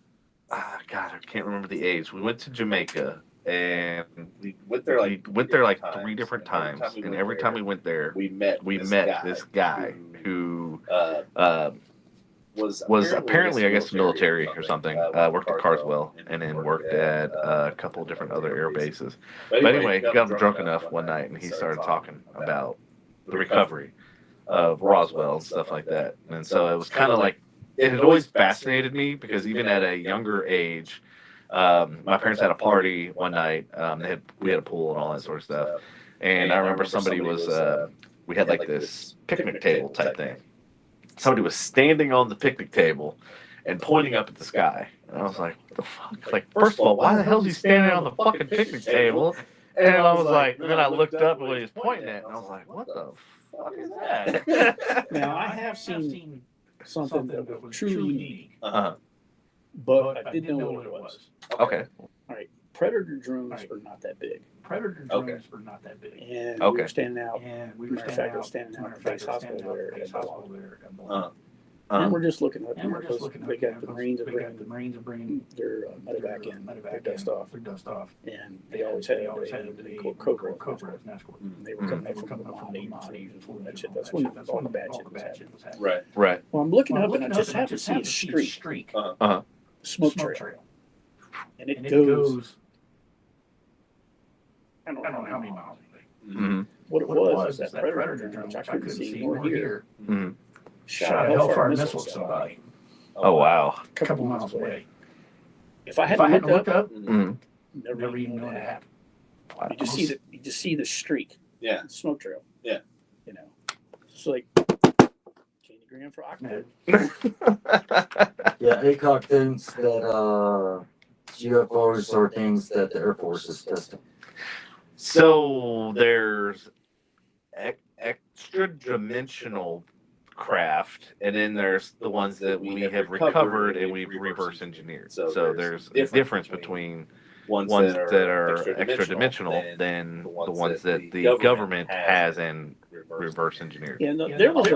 God, I can't remember the age. We went to Jamaica, and we went there like 3 different times. And every time we went there, we met this guy who was apparently, I guess, military or something. Worked at Carswell and then worked at a couple of different other air bases. But anyway, he got drunk enough one night and he started talking about the recovery of Roswell and stuff like that. And so it was kind of like, it had always fascinated me because even at a younger age, my parents had a party one night. We had a pool and all that sort of stuff. And I remember somebody was, we had like this picnic table type thing. Somebody was standing on the picnic table and pointing up at the sky. And I was like, what the fuck? Like, first of all, why the hell is he standing on the fucking picnic table? And I was like, and then I looked up at what he was pointing at, and I was like, what the fuck is that? Now, I have seen something that was truly unique, Uh-huh. but I didn't know what it was. Okay. All right. Predator drones are not that big. And we were standing out. Matter of fact, I was standing out in Face Hospital there at Ballard. And we're just looking up. They got the Marines are bringing their medevac in, their dust off. And they always had the Cobra. And they were coming up from the Monty and that shit. That's when all the bad shit was happening. Right. Well, I'm looking up and I just happen to see a streak. Smoke trail. And it goes, I don't know how many miles. Mm-hmm. What it was that Predator drone, which I couldn't see nor hear, Mm-hmm. shot a Hellfire missile at somebody Oh wow. a couple miles away. If I hadn't looked up, Mm-hmm. never even known it happened. Wow. You just see the streak, smoke trail. Yeah. You know, it's like candy gram for Ahmed. Yeah, ACOG thinks that UFOs are things that the Air Force is testing. So there's extra dimensional craft, and then there's the ones that we have recovered and we've reverse engineered. So there's a difference between ones that are extra dimensional than the ones that the government has and reverse engineered. Yeah, no, there was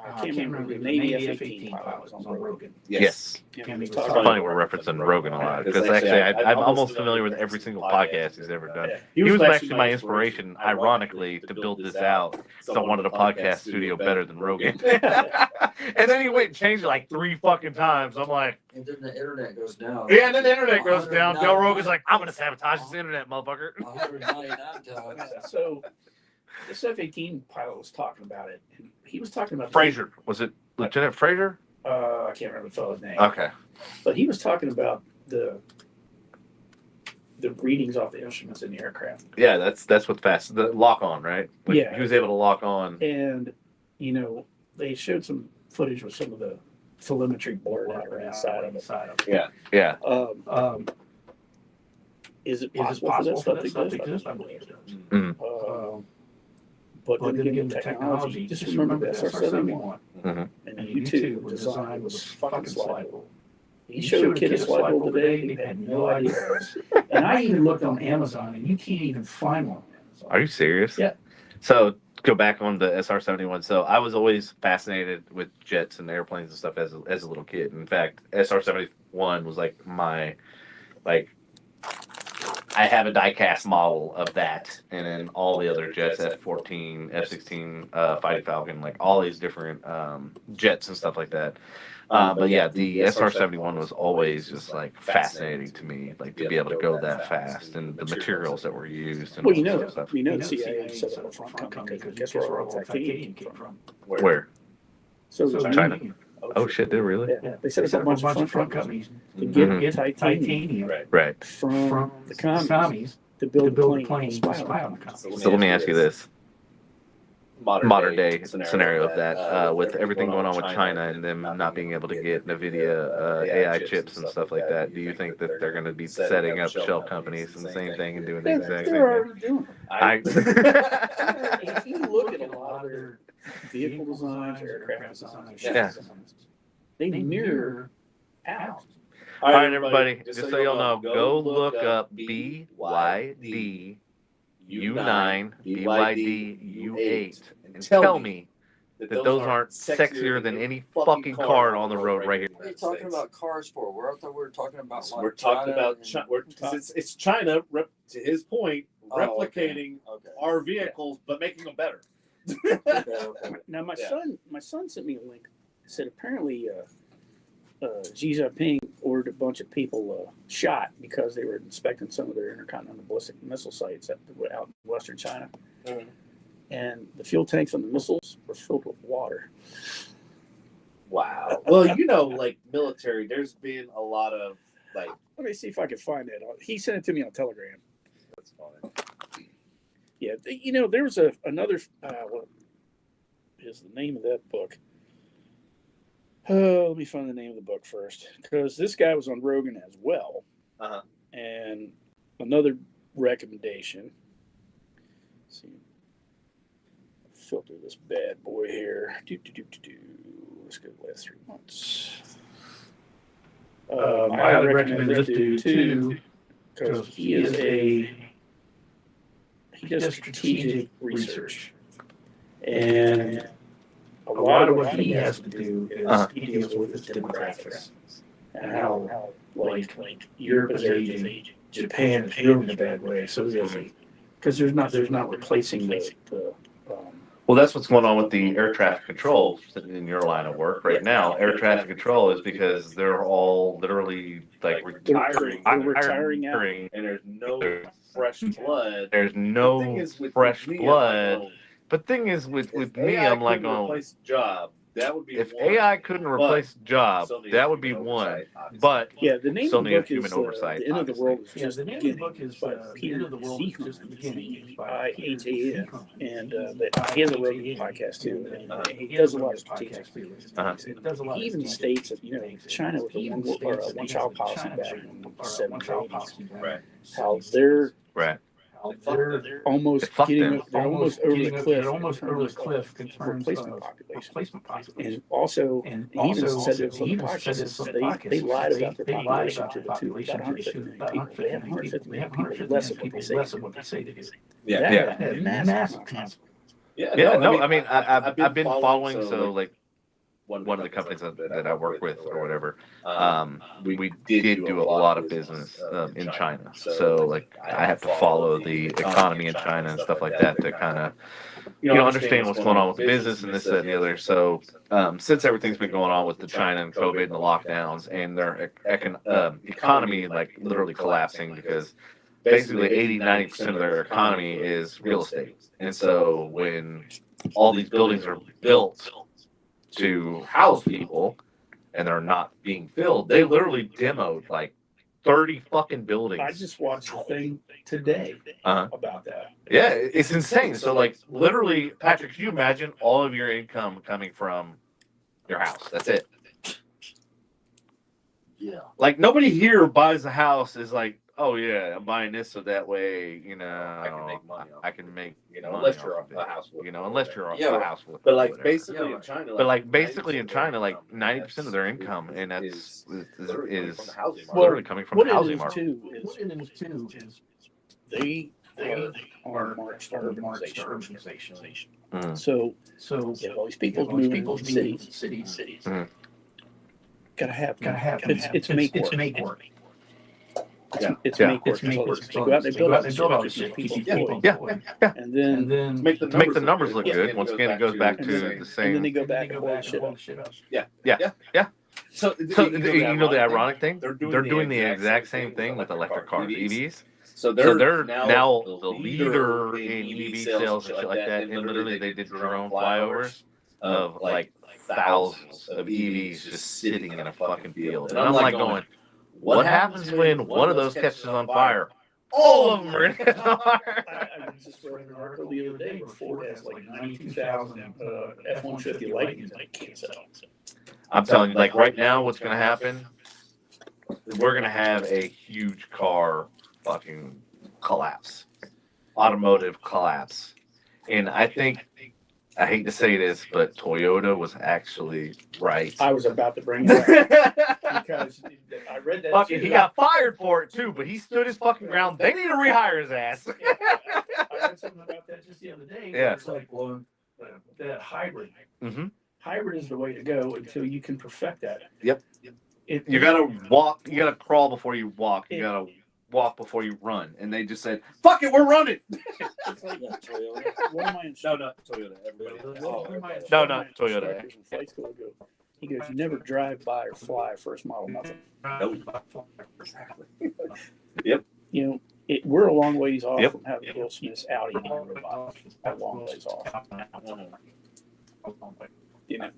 I can't remember the Navy F-18 pilot was on Rogan. Yes. It's funny we're referencing Rogan a lot because actually I'm almost familiar with every single podcast he's ever done. He was actually my inspiration, ironically, to build this out. So I wanted a podcast studio better than Rogan. And then he went and changed it like 3 fucking times. I'm like, And then the internet goes down. yeah, and then the internet goes down. Joe Rogan's like, I'm gonna sabotage this internet, motherfucker. 199 times. So this F-18 pilot was talking about it. And he was talking about Fraser, was it Lieutenant Fraser? I can't remember the fellow's name. Okay. But he was talking about the readings off the instruments in the aircraft. Yeah, that's what's fast. The lock on, right? Like, Yeah. He was able to lock on. And, you know, they showed some footage with some of the telemetry blurred out right inside of it. Yeah. Is it possible for that stuff to exist? I believe it does. Mm. But then again, the technology, just remember the SR-71 Mhm. and the U-2 design was fucking slidable. He showed a kid a slidable today, they had no idea what it was. And I even looked on Amazon, and you can't even find one on Amazon. Are you serious? Yeah. So go back on the SR-71. So I was always fascinated with jets and airplanes and stuff as a little kid. In fact, SR-71 was like I have a die-cast model of that, and then all the other jets, F-14, F-16, Fighting Falcon, like all these different jets and stuff like that. But yeah, the SR-71 was always just like fascinating to me, like to be able to go that fast and the materials that were used and Well, all that stuff. the CIA set up a front company because guess where all that titanium came from? Where? So China. Oh shit, did it really? Yeah, they set up a bunch of front companies to get titanium Right. from the commies to build a plane and spy on the commies. So let me ask you this. Modern day scenario of that, with everything going on with China and them not being able to get NVIDIA AI chips and stuff like that, do you think that they're going to be setting up shell companies and the same thing and doing the exact They're same thing? already doing it. If you look at a lot of their vehicle designs or aircraft designs, Yeah. they mirror out. All right, everybody, just so y'all know, go look up BYD U9, BYD U8, and tell me that those aren't sexier than any fucking car on the road right here. What are you talking about cars for? I thought we were talking about like We're talking China about and- China. It's China, to his point, Oh, okay. replicating Okay. our vehicles, but making them better. Okay. Now my son sent me a link. It said apparently Xi Jinping ordered a bunch of people shot because they were inspecting some of their intercontinental ballistic missile sites out in western China. Mhm. And the fuel tanks on the missiles were filled with water. Wow. Well, like military, there's been a lot of like. Let me see if I can find that. He sent it to me on Telegram. That's funny. Yeah, there was another. What is the name of that book? Let me find the name of the book first, because this guy was on Rogan as well. Uh-huh. And another recommendation. Let's see, filter this bad boy here. Let's go the last 3 months. I highly recommend this dude too, because he does strategic research, and a lot of what he has to do is he deals with his demographics and how like Europe is aging, Japan is really in a bad way, so is Italy, because there's not replacing the Well, that's what's going on with the air traffic control in your line of work right now. Air traffic control is because they're all literally like They're retiring out. and there's no fresh blood. There's The no thing is with fresh me, I'm blood. like, But thing is, with if me, AI I'm like, couldn't oh, replace job, that would be if one. AI couldn't replace a job, Still needs that would be human one. oversight, obviously. But Yeah, the name Still of the need book human is oversight, The End of the World is Yeah, Just the name of Beginning. the book is It's by The Peter End of the World is Zehan, Just Beginning. It's by Z-E-I-H-A-N. Peter And but he has a Rogan podcast too. And he does a lot of teaching. He even states that, China was a one-child policy back in the 70s or 80s. Right. How they're right, They're almost Fuck getting them. they're almost over the cliff. They're almost in over the terms of cliff in terms replacement of population. replacement population. And also, And he even also, said this on the he even said this on the podcast. podcast. They lied about their They lied population about to their the tune of population about 150 million people. They have 150 They have million people 150 less than what people they say. less than what they say they do. Yeah. That Yeah. had Massive consequences. yeah. No, I mean, I've I've been following. So like one one of the companies that I work with or whatever, we did do a lot of business in China. So like I have to follow the economy in China and stuff like that to kind of understand what's going on with the business and this, that, and the other. So since everything's been going on with the China and COVID and the lockdowns and their economy like literally collapsing because basically 80-90% of their economy is real estate. And so when all these buildings are built to house people and they're not being filled, they literally demoed like 30 fucking buildings. I just watched a thing today about that. Yeah, it's insane. So like literally, Patrick, can you imagine all of your income coming from your house? That's it. Yeah. Like nobody here buys a house is like, oh yeah, I'm buying this so that way, I can make money off I can make money unless you're off of a it. house with Unless you're a Yeah, house with. But like whatever. basically in China, But like basically in China, like 90% of their income, and that's is literally coming from What the it housing is market. too What it is too is they they are on march to urbanization. urbanization. So So you have all these people all these moving people to moving cities. to cities. Mhm. Gotta have It's make work. It's Yeah. make work. It's make work. They go out and they build all this all shit, shit, keep keep people people employed. Yeah. And then And then make the To make the numbers look good. Once again, it goes back And to then- the same. then they go and back then and go blow back shit and up. blow shit up. So You know the ironic thing? They're They're doing the exact same thing with electric cars, EVs. So So they're now the leader in EV sales and shit like that. And literally they did drone flyovers of like thousands of EVs just sitting in a fucking field. And I'm like going, what happens when one of those catches on fire? All of them are in fire. I just read an article the other day where Ford has like 92,000 F-150 Lightnings they can't sell. I'm telling you, like right now, what's going to happen? We're going to have a huge car fucking collapse, automotive collapse. And I think, I hate to say this, but Toyota was actually right. I was about to bring it up because I read that. Fucking, he got fired for it too, but he stood his fucking ground. They need to rehire his ass. I read something about that just the other day. Yeah. It's like, well, that hybrid. Mhm. Hybrid is the way to go until you can perfect that. Yep. You gotta walk, you gotta crawl before you walk. You gotta walk before you run. And they just said, fuck it, we're running. It's like, Toyota. one of my no, not Toyota. Everybody. No, not Toyota. instructors in flight school he goes, you never drive by or fly first model nothing. Exactly. We're a long ways off Yep. from having Will Smith's Audi and robot. A long ways off. I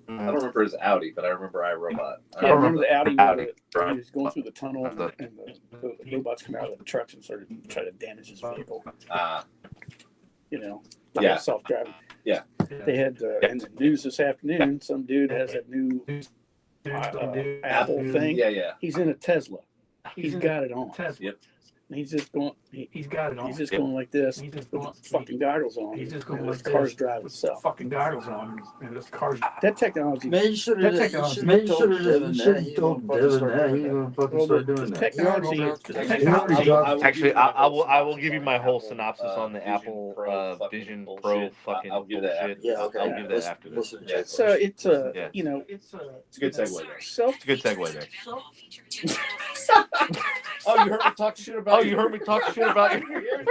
don't remember his Audi, but I remember iRobot. Yeah, I remember the Audi Audi. where he was going through the tunnel and the robots come out of the trucks and started trying to damage his vehicle. Like Yeah. self-driving. Yeah. They had in the news this afternoon, some dude has a new Apple thing. Yeah. He's in a Tesla. He's got it on. Yep. And he's just going. He's got it on. He's just going like this. He's just With going. the fucking goggles on. He's just going and like his this. car's drive itself. Fucking goggles on, and this car's. That technology. Man, you should That have technology- told Devin that. He told Devin that. He gonna fucking start doing the that. technology. Actually, I will give you my whole synopsis on the Apple Vision Pro fucking I'll give that bullshit. Yeah, okay. I'll give that after this. Listen to It's Jay it's a Yeah. you know It's a good segue there. self It's a good segue there. Oh, you heard me talk shit about. Oh, you heard me talk shit about you. You're hearing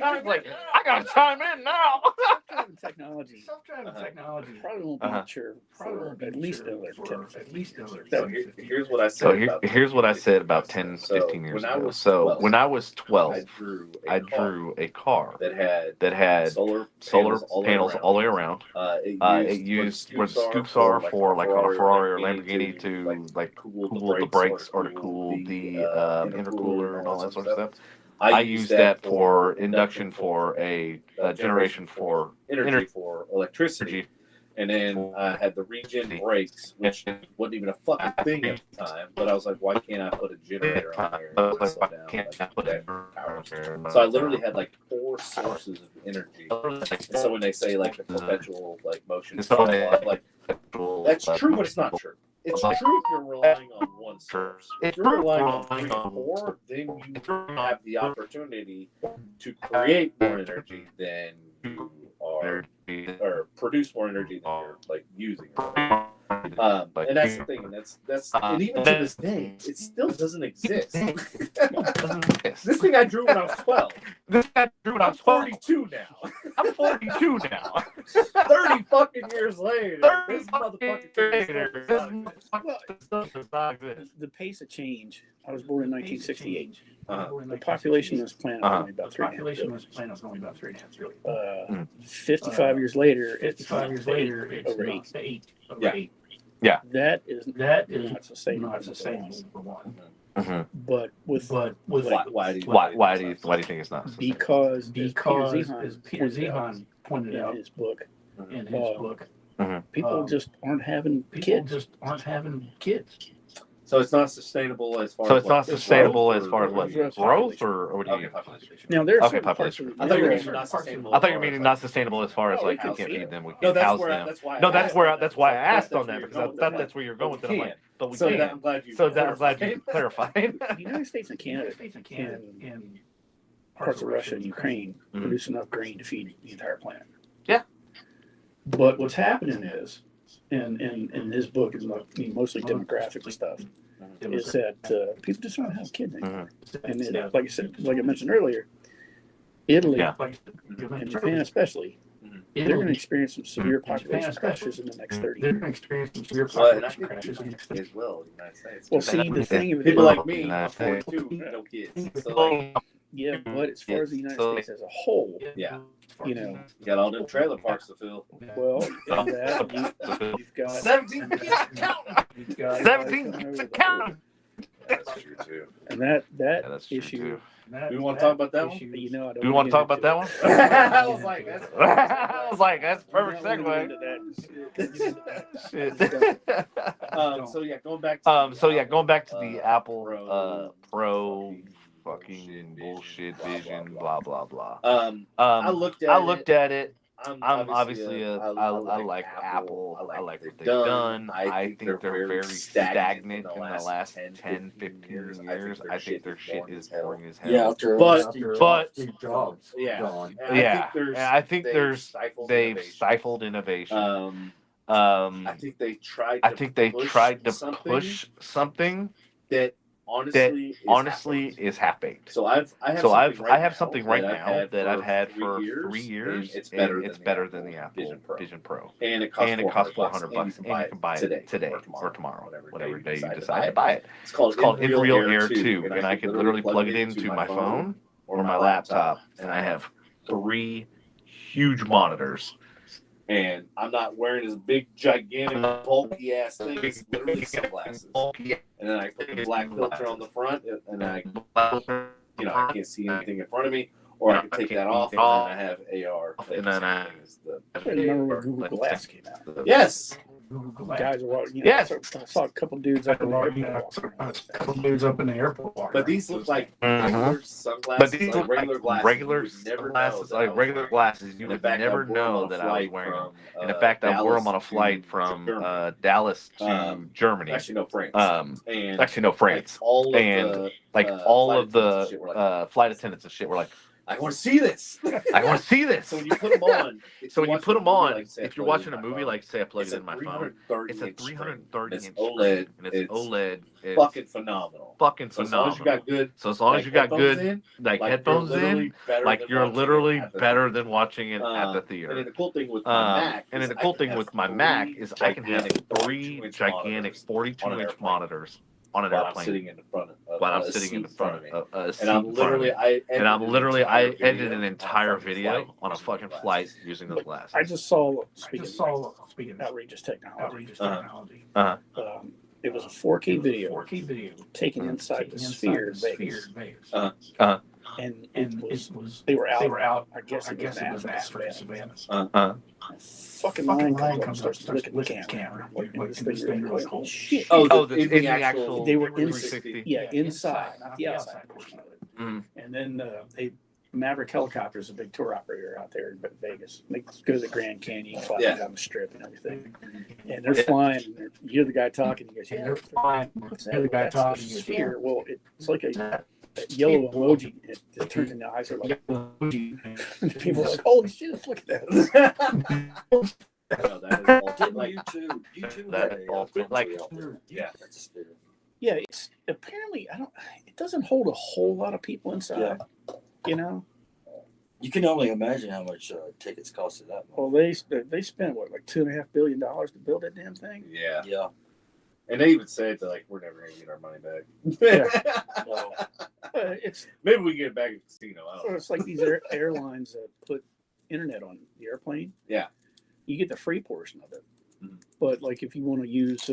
that? It's like, I gotta chime in now. Self-driving technology Self-driving technology. probably won't be mature for at least another 10 or 15 years. So here's what I said. So about here's what I said about 10, 15 years ago. So when I was 12, I drew a car that had solar panels all the way around. It used where the scoops are for like on a Ferrari or Lamborghini to like cool the brakes or to cool the intercooler and all that sort of stuff. I used that for induction for a generation for energy for electricity. And then I had the regen brakes, which wasn't even a fucking thing at the time. But I was like, why can't I put a generator on there? So I literally had like 4 sources of energy. And so when they say like the perpetual like motion, I'm like, that's true, but it's not true. It's true if you're relying on one source. If you're relying on 3 or 4, then you have the opportunity to create more energy than you are, or produce more energy than you're like using. And that's the thing. And even to this day, it still doesn't exist. This thing I drew when I was 12. I'm 42 now. I'm 42 now. 30 fucking years later. This motherfucking The pace of change. I was born in 1968. The population of this planet was only about 3.5 billion. 55 years later, it's over 8. Yeah. That is not sustainable. For one. Mm-hmm. But with why do you think it's not? Because as Peter Zehan pointed out in his book, Mm-hmm. people just aren't having kids. So it's not sustainable as far So as it's not sustainable as far as what? Growth or what do you mean? Now there's Okay, some parts of I thought you were meaning not sustainable. I thought you were meaning not sustainable as far as like we can't feed them, we No, can't house them. That's why I asked on that because I thought that's where you're going with it. I'm like, but we can't. I'm glad you clarified. the United States and Canada and parts of Russia and Ukraine produce enough grain to feed the entire planet. Yeah. But what's happening is, and his book is mostly demographic stuff, is that people just don't have kids anymore. And then, like I said, like I mentioned earlier, Italy and Japan especially, they're going to experience some severe population crashes in the next 30 years. as well. Well, see, the thing of it People is, like me, I'm 42, no kids. So like, yeah, but as far as the United States as a whole, yeah, you know, you got all them trailer parks to fill. well, in that you've got 17 kids counting. 17 kids counting. That's true too. And that that's true issue. too. We want to talk about that one? You know, I don't Do you want to talk about that one? I was like, that's perfect segue. Going back to the Apple Pro fucking bullshit vision, blah blah blah. I looked at it. I'm obviously I like Apple. I like what they've done. I think they're very stagnant in the last 10, 15 years. I think their shit is boring as hell. Yeah, but Steve Jobs. I think they've stifled innovation. I think they tried to push something that honestly is half baked. So I have something right now that I've had for 3 years. It's better than the Apple Vision Pro. And it costs $400, and you can buy it today or tomorrow, whatever day you decide to buy it. It's called Unreal Air 2, and I can literally plug it into my phone or my laptop, and I have 3 huge monitors. And I'm not wearing this big, gigantic, bulky ass thing. It's literally sunglasses. And then I put the black filter on the front, and I can't see anything in front of me. Or I can take that off, and then I have AR. And then I remember when Google Glass came out. Yes. Guys are walking. Yes. I saw a couple dudes up in the airport. But these look like regular sunglasses. But these look like regular glasses. Like regular glasses. You would never know that I was wearing them. And in fact, I wore them on a flight from Dallas to Germany. Actually, no, France. France. And all of the flight attendants and shit were like, I want to see this. I want to see this. So when you put them on, if you're watching a movie, like say I plug it in my phone, it's a 330 inch OLED, and it's OLED. It's fucking phenomenal. So as long as you got good, headphones in, like you're literally better than watching it at the theater. And then the cool thing with my Mac is I can have 3 gigantic 42-inch monitors on an airplane while I'm sitting in front of me. A seat And I'm in front of me. literally, I edited an entire video on a fucking flight using those glasses. I just saw, speaking of outrageous technology, it was a 4K video taken inside the Sphere in Vegas. And they were out. I guess it was an African savannah. Fucking lion comes up and starts looking at the camera. Like, shit. In the actual. They were 360. inside, not the outside portion of it. Mm. And then Maverick Helicopters, a big tour operator out there in Vegas. They go to the Grand Canyon, fly down the strip and everything. And they're flying. And you hear the guy talking. He goes, "Yeah, they're flying." What's that? That's the Sphere. Well, it's like a yellow emoji. It turns into eyes are like people are like, "Holy shit! Look at that!" Yeah, it's apparently it doesn't hold a whole lot of people inside. You know, you can only imagine how much tickets cost that. Well, they spent what, like $2.5 billion to build that damn thing. Yeah. And they even said that, like, we're never going to get our money back. No. Maybe we can get it back at the casino. It's like these airlines that put internet on the airplane. Yeah. You get the free portion of it. Mm-hmm. But, like, if you want to use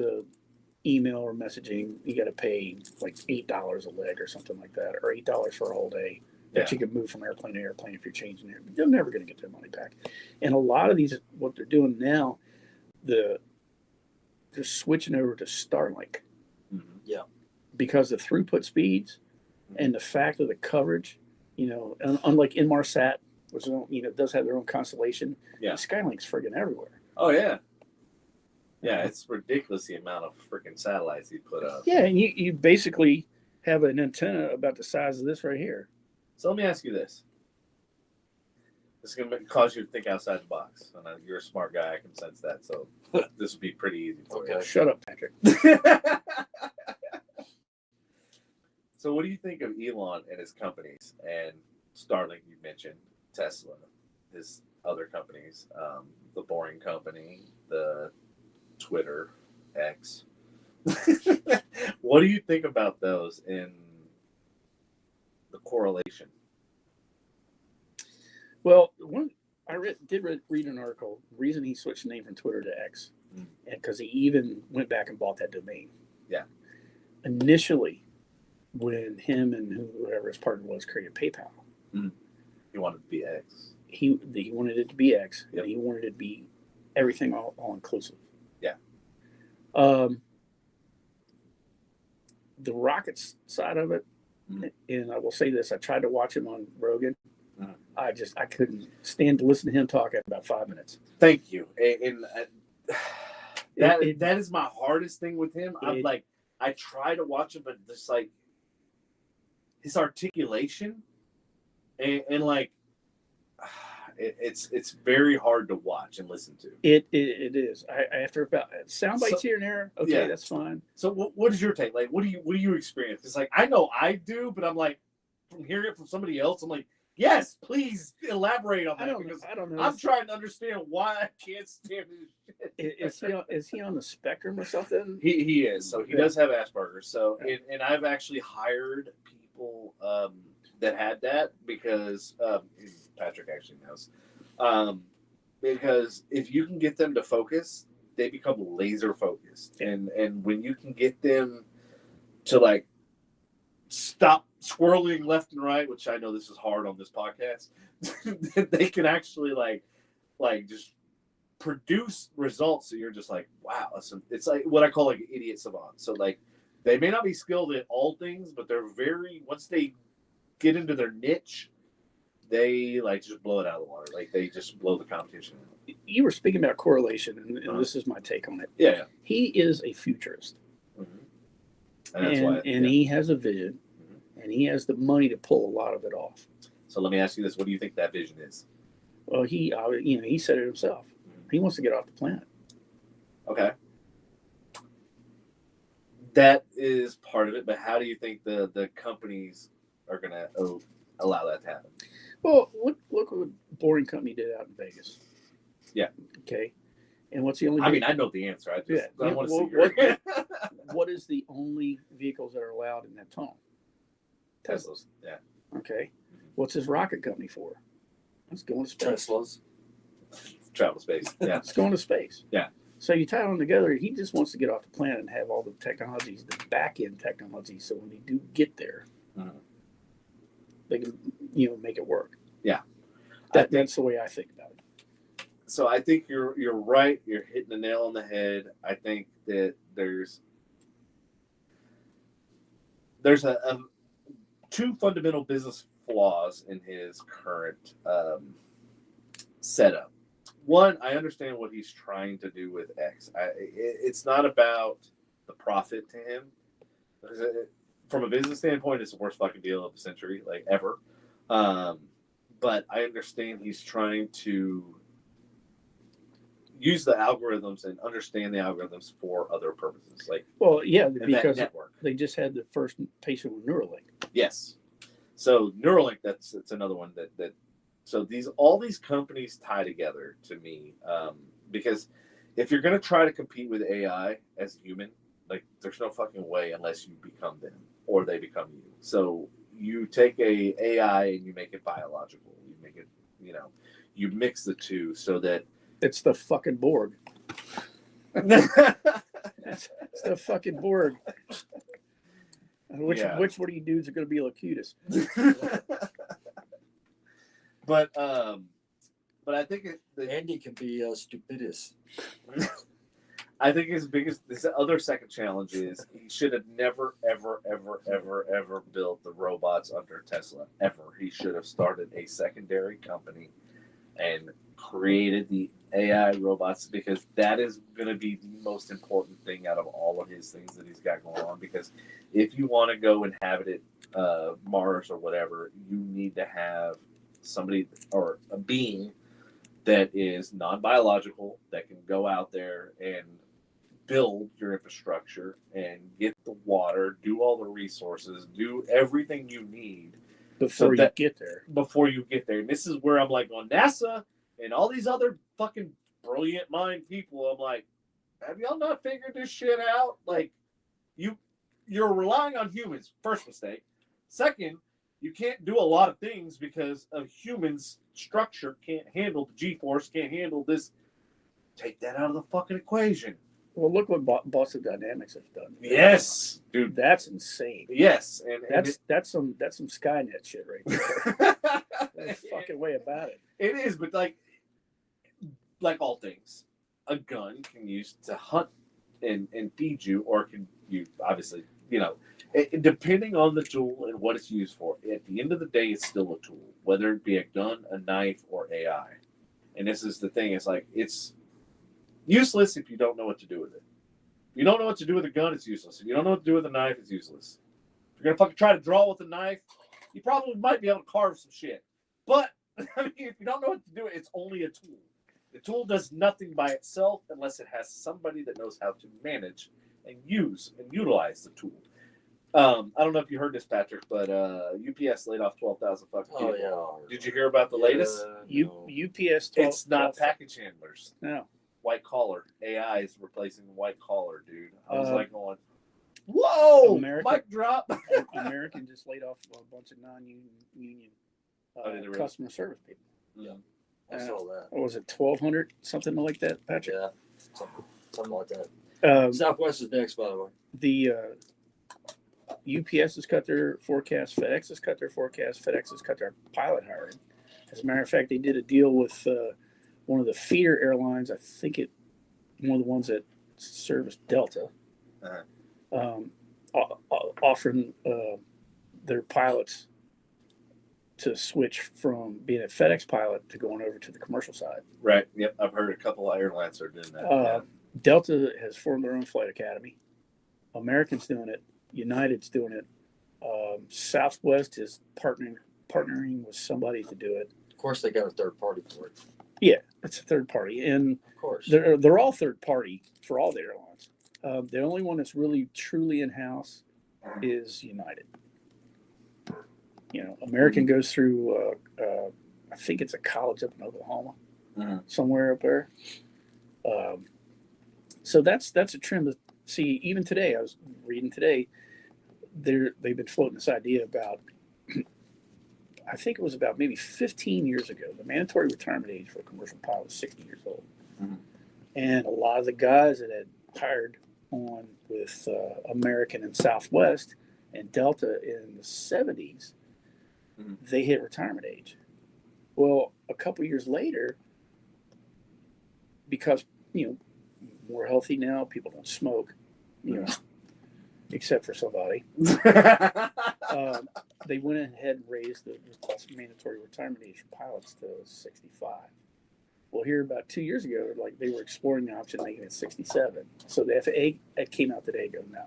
email or messaging, you got to pay, like, $8 a leg or something like that, or $8 for a whole day. That you can move from airplane to airplane if you're changing it. They're never going to get their money back. And a lot of these, what they're doing now, they're switching over to Starlink. Mm-hmm. Yeah. Because the throughput speeds and the fact of the coverage, unlike Inmarsat, which does have their own constellation, Skylink's friggin' everywhere. Oh, yeah. Yeah, it's ridiculous the amount of freaking satellites you put up. Yeah, and you basically have an antenna about the size of this right here. So let me ask you this. This is going to cause you to think outside the box. And you're a smart guy. I can sense that. So this would be pretty easy for you. Shut up, Patrick. So what do you think of Elon and his companies? And Starlink, you mentioned, Tesla, his other companies, the Boring Company, the Twitter, X. What do you think about those in the correlation? Well, did read an article. The reason he switched the name from Twitter to X, because he even went back and bought that domain. Yeah. Initially, when him and whoever his partner was created PayPal, he wanted to be X. He wanted it to be X, Yep. and he wanted it to be everything all inclusive. Yeah. The rockets side of it, and I will say this: I tried to watch him on Rogan. I couldn't stand to listen to him talk at about 5 minutes. Thank you. And that is my hardest thing with him. I try to watch him, but just like his articulation and like it's very hard to watch and listen to. It is. After about sound bites here and there, okay, that's fine. So what is your take? Like, what do you experience? It's like I know I do, but I'm like, from hearing it from somebody else, I'm like, yes, please elaborate on that. I don't know. I'm trying to understand why I can't stand his shit. Is he on the spectrum or something? He is. So he does have Asperger's. So and I've actually hired people that had that because Patrick actually knows. Because if you can get them to focus, they become laser focused. And when you can get them to like stop swirling left and right, which I know this is hard on this podcast, they can actually like just produce results that you're just like, wow. It's like what I call like an idiot savant. So like they may not be skilled at all things, but they're once they get into their niche, they like just blow it out of the water. Like they just blow the competition out. You were speaking about correlation, and this is my take on it. Yeah. He is a futurist. And he has a vision, and he has the money to pull a lot of it off. So let me ask you this: what do you think that vision is? Well, he said it himself. He wants to get off the planet. Okay. That is part of it, but how do you think the companies are going to allow that to happen? Well, look what Boring Company did out in Vegas. Yeah. Okay. And what's the only? I mean, I know the answer. I want to see your... What is the only vehicles that are allowed in that tunnel? Teslas. Yeah. Okay. What's his rocket company for? It's going to space. Teslas. Travel space. Yeah. It's going to space. Yeah. So you tie them together. He just wants to get off the planet and have all the technologies, the back end technology, so when they do get there, they can, make it work. Yeah. That's the way I think about it. So I think you're right. You're hitting the nail on the head. I think that there's a two fundamental business flaws in his current setup. One, I understand what he's trying to do with X. It's not about the profit to him. From a business standpoint, it's the worst fucking deal of the century, like ever. But I understand he's trying to use the algorithms and understand the algorithms for other purposes, because network. They just had the first patient with Neuralink. Yes. So Neuralink, that's another one that. So all these companies tie together to me, because if you're going to try to compete with AI as a human, there's no fucking way unless you become them or they become you. So you take a AI and you make it biological. You make it, you mix the two so that it's the fucking Borg. It's the fucking Borg. Which one of you dudes are going to be Locutus? But I think Andy can be stupidus. I think this other second challenge is he should have never, ever, ever, ever, ever built the robots under Tesla. Ever. He should have started a secondary company and created the AI robots, because that is going to be the most important thing out of all of his things that he's got going on. Because if you want to go inhabit Mars or whatever, you need to have somebody or a being that is non-biological that can go out there and build your infrastructure and get the water, do all the resources, do everything you need before you get there. And this is where I'm like, on NASA and all these other fucking brilliant mind people, I'm like, have y'all not figured this shit out? You're relying on humans. First mistake. Second, you can't do a lot of things because a human's structure can't handle the G-force, can't handle this. Take that out of the fucking equation. Well, look what Boston Dynamics has done. Yes, dude, that's insane. Yes, that's some Skynet shit right there. There's no fucking way about it. It is, but like all things, a gun can use to hunt and feed you, or can you obviously, depending on the tool and what it's used for. At the end of the day, it's still a tool, whether it be a gun, a knife, or AI. And this is the thing: it's useless if you don't know what to do with it. If you don't know what to do with a gun, it's useless. If you don't know what to do with a knife, it's useless. If you're gonna fucking try to draw with a knife, you probably might be able to carve some shit. But if you don't know what to do, it's only a tool. The tool does nothing by itself unless it has somebody that knows how to manage and use and utilize the tool. I don't know if you heard this, Patrick, but UPS laid off 12,000 fucking people. Oh, yeah. Did you hear about the latest? UPS 12, it's not package handlers. No. White collar. AI is replacing white collar, dude. I was going, whoa! Mic drop. American just laid off a bunch of non-union customer service people. Yeah. I saw that. What was it, 1,200, something like that, Patrick? Yeah, something like that. Southwest is next, by the way. The UPS has cut their forecast. FedEx has cut their forecast. FedEx has cut their pilot hiring. As a matter of fact, they did a deal with one of the feeder airlines. I think one of the ones that service Delta, offering their pilots to switch from being a FedEx pilot to going over to the commercial side. Right. Yep. I've heard a couple of airlines are doing that. Delta has formed their own flight academy. American's doing it. United's doing it. Southwest is partnering partnering with somebody to do it. Of course, they got a third party for it. Yeah, it's a third party, and Of course. they're all third party for all the airlines. The only one that's really truly in house is United. American goes through. I think it's a college up in Oklahoma, somewhere up there. So that's a trend to see. Even today, I was reading today. They've been floating this idea about. I think it was about maybe 15 years ago. The mandatory retirement age for a commercial pilot was 60 years old, and a lot of the guys that had hired on with American and Southwest and Delta in the 70s, they hit retirement age. Well, a couple years later, because more healthy now, people don't smoke, except for somebody. They went ahead and raised the mandatory retirement age for pilots to 65. Well, here about 2 years ago, they were exploring the option of making it 67. So the FAA that came out today goes, no.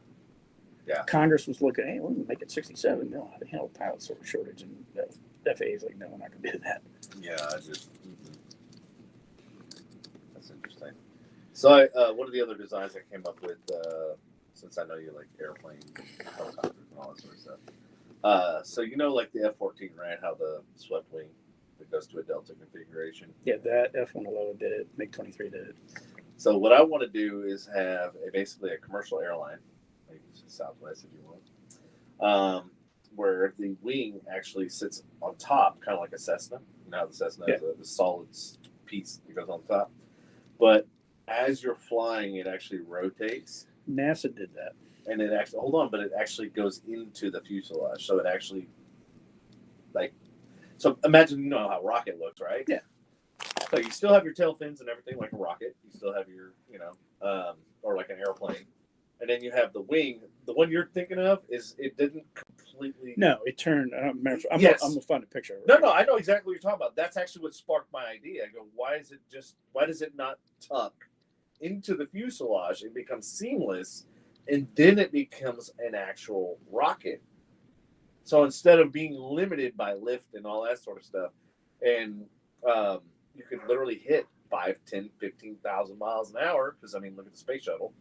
Yeah. Congress was looking, hey, we're going to make it 67. No, how the hell pilot shortage? And the FAA is like, no, we're not going to do that. Yeah, that's interesting. So, one of the other designs I came up with, since I know you like airplanes, helicopters, and all that sort of stuff. So like the F-14 ran how the swept wing that goes to a Delta configuration. Yeah, that F-111 did it. MiG-23 did it. So what I want to do is have basically a commercial airline, maybe Southwest if you want, where the wing actually sits on top, kind of like a Cessna. You know how the Cessna is the solid piece that goes on top. But as you're flying, it actually rotates. NASA did that. And it actually, but it actually goes into the fuselage. So it actually, so imagine, how a rocket looks, right? Yeah. So you still have your tail fins and everything like a rocket. You still have your, or like an airplane. And then you have the wing. The one you're thinking of it didn't completely. No, it turned. I'm going to find a picture of it. No, I know exactly what you're talking about. That's actually what sparked my idea. I go, why does it not tuck into the fuselage? It becomes seamless, and then it becomes an actual rocket. So instead of being limited by lift and all that sort of stuff, and you could literally hit 5, 10, 15,000 miles an hour, because, look at the space shuttle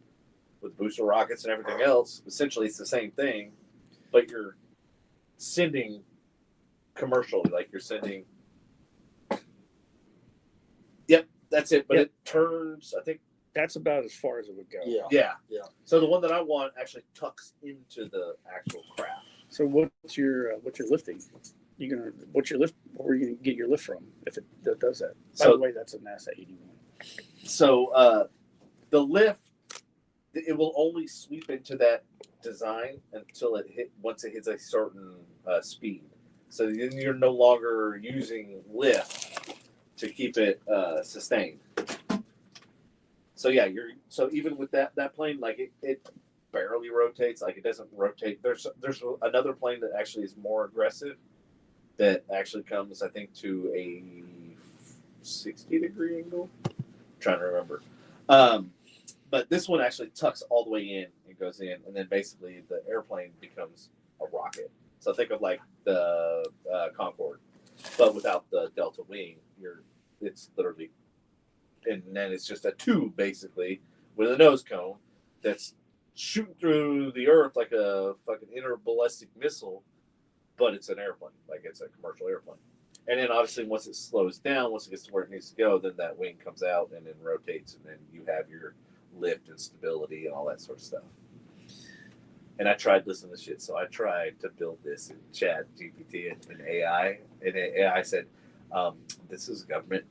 with booster rockets and everything else. Essentially, it's the same thing, but you're sending commercially, like you're sending. Yep, that's it. But it turns, I think. That's about as far as it would go. Yeah. So the one that I want actually tucks into the actual craft. So what's your lifting? What's your lift? Where are you gonna get your lift from if it does that? By the way, that's a NASA 81. So the lift, it will only sweep into that design until once it hits a certain speed. So then you're no longer using lift to keep it sustained. So yeah, so even with that plane, it barely rotates. It doesn't rotate. There's another plane that actually is more aggressive, that actually comes, I think, to a 60-degree angle. I'm trying to remember. But this one actually tucks all the way in and goes in, and then basically the airplane becomes a rocket. So think of like the Concorde, but without the Delta wing. It's literally. And then it's just a tube, basically, with a nose cone that's shooting through the earth like a fucking interballistic missile, but it's an airplane, like it's a commercial airplane. And then obviously once it slows down, once it gets to where it needs to go, then that wing comes out and then rotates, and then you have your lift and stability and all that sort of stuff. And I tried listening to shit, so I tried to build this in Chat GPT and AI, and AI said, this is government,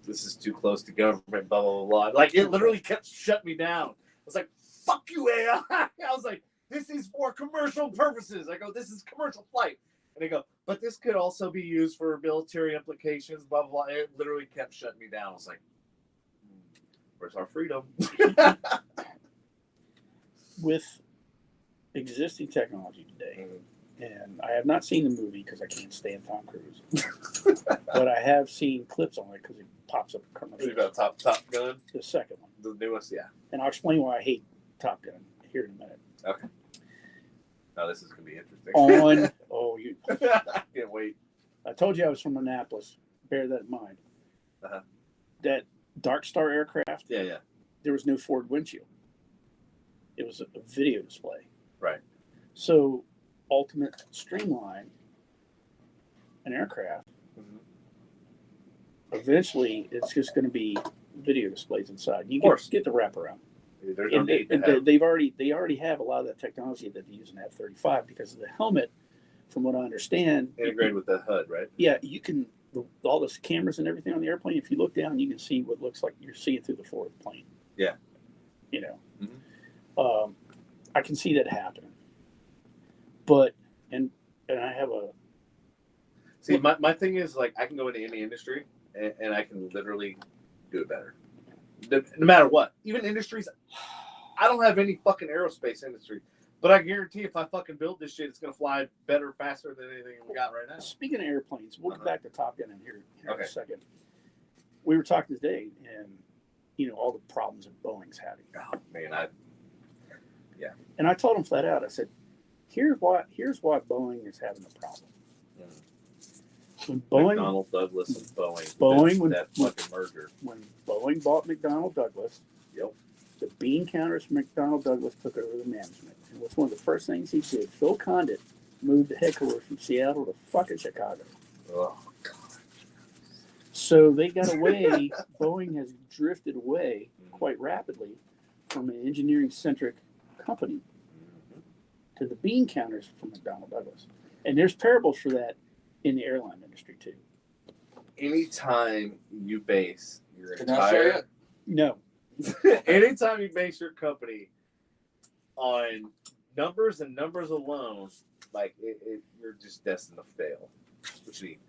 this is too close to government, blah, blah, blah, blah. It literally kept shutting me down. I was like, fuck you, AI. I was like, this is for commercial purposes. I go, this is commercial flight. And they go, but this could also be used for military implications, blah, blah, blah. It literally kept shutting me down. I was like, where's our freedom? With existing technology today, and I have not seen the movie because I can't stand Tom Cruise, but I have seen clips on it because it pops up in commercials. About Top Gun? The second one. The newest, yeah. And I'll explain why I hate Top Gun here in a minute. Okay. Now this is going to be interesting. You Can't told you I was from Annapolis. Bear that in mind. Uh-huh. That Dark Star aircraft, Yeah. there was no forward windshield. It was a video display. Right. So, ultimate streamline an aircraft. Eventually, it's just going to be video displays inside. You get the wraparound. There's no need to have. They already have a lot of that technology that they use in F-35 because of the helmet. From what I understand, Integrated with the HUD, right? Yeah, you can all the cameras and everything on the airplane. If you look down, you can see what looks like you're seeing through the forward plane. Yeah. You know, Mm-hmm. I can see that happening. But and I have a. See, my thing is like I can go into any industry and I can literally do it better. No matter what. Even industries, I don't have any fucking aerospace industry. But I guarantee if I fucking build this shit, it's going to fly better, faster than anything we got right now. Speaking of airplanes, we'll get back to Top Gun in here in a second. We were talking today and, all the problems that Boeing's having. Oh, man, yeah. And I told him flat out, I said, here's why Boeing is having a problem. When Boeing, McDonnell Douglas and Boeing that fucking merger. When Boeing bought McDonnell Douglas, yep. The bean counters from McDonnell Douglas took over the management. And what's one of the first things he did? Phil Condit moved the headquarters from Seattle to fucking Chicago. Oh, God. So they got away. Boeing has drifted away quite rapidly from an engineering-centric company to the bean counters from McDonnell Douglas. And there's parables for that in the airline industry, too. Anytime you base your Can I share it? No. Anytime you base your company on numbers and numbers alone, like you're just destined to fail. What you need?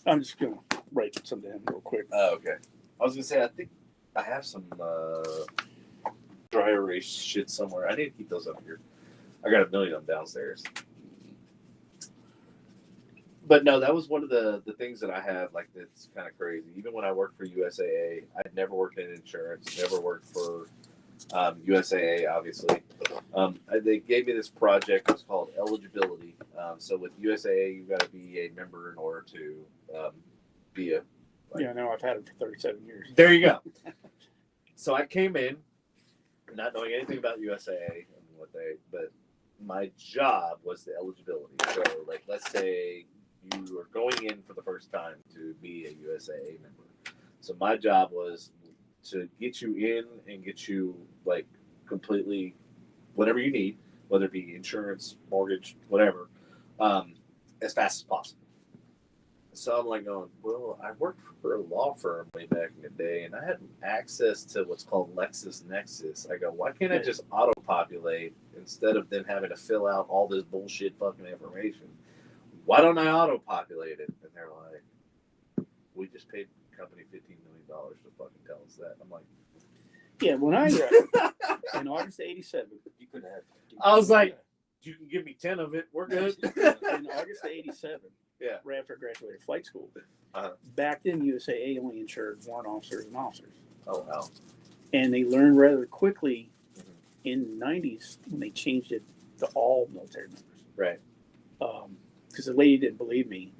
I'm just going to write something down real quick. Oh, okay. I was gonna say I think I have some dry erase shit somewhere. I need to keep those up here. I got a million of them downstairs. But no, that was one of the things that I have, like, that's kind of crazy. Even when I worked for USAA, I'd never worked in insurance, never worked for USAA, obviously. They gave me this project. It was called eligibility. So with USAA, you've got to be a member in order to be a... Yeah, no, I've had it for 37 years. There you go. So I came in not knowing anything about USAA and but my job was the eligibility. So, like, let's say you are going in for the first time to be a USAA member. So my job was to get you in and get you, like, completely whatever you need, whether it be insurance, mortgage, whatever, as fast as possible. So I'm like going, well, I worked for a law firm way back in the day, and I had access to what's called LexisNexis. I go, why can't I just auto-populate instead of them having to fill out all this bullshit fucking information? Why don't I auto-populate it? And they're like, we just paid the company $15 million to fucking tell us that. I'm like, yeah, when I in August of '87, You could have. I was like, you can give me 10 of it. We're good. in August of '87, Yeah. right after I graduated flight school, Uh-huh. back then USAA only insured warrant officers and officers. Oh, wow. And they learned rather quickly in the 90s when they changed it to all military members. Right. Because the lady didn't believe me.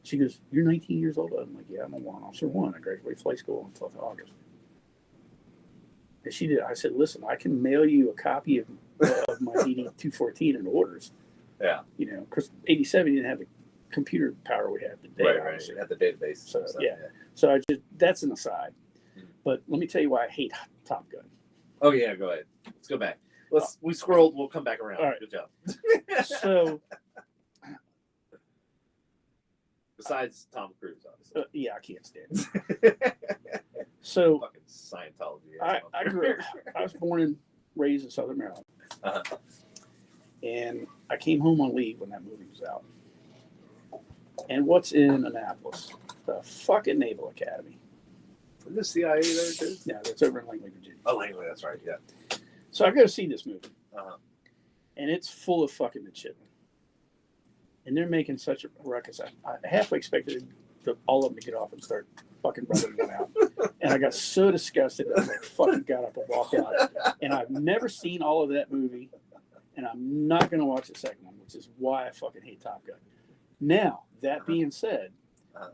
She goes, "You're 19 years old." I'm like, "Yeah, I'm a warrant officer 1. I graduated flight school on 12th of August." And she did. I said, "Listen, I can mail you a copy of my DD 214 and orders." Yeah. Because '87 you didn't have the computer power we have today. Right. obviously. At the database. So, stuff, yeah. So that's an aside. But let me tell you why I hate Top Gun. Oh, yeah, go ahead. Let's go back. We scrolled. We'll come back around. All right. Good job. So, Besides Tom Cruise, obviously. yeah, I can't stand it. So, Fucking Scientology. I grew up, I was born and raised in Southern Maryland. Uh-huh. And I came home on leave when that movie was out. And what's in Annapolis? The fucking Naval Academy. Isn't the CIA there, too? Yeah, that's over in Langley, Virginia. Oh, Langley, that's right, yeah. So I go to see this movie. Uh-huh. And it's full of fucking midshipmen. And they're making such a ruckus. I halfway expected all of them to get off and start fucking running one out. And I got so disgusted that I fucking got up and walked out. And I've never seen all of that movie. And I'm not going to watch the second one, which is why I fucking hate Top Gun. Now, that being said,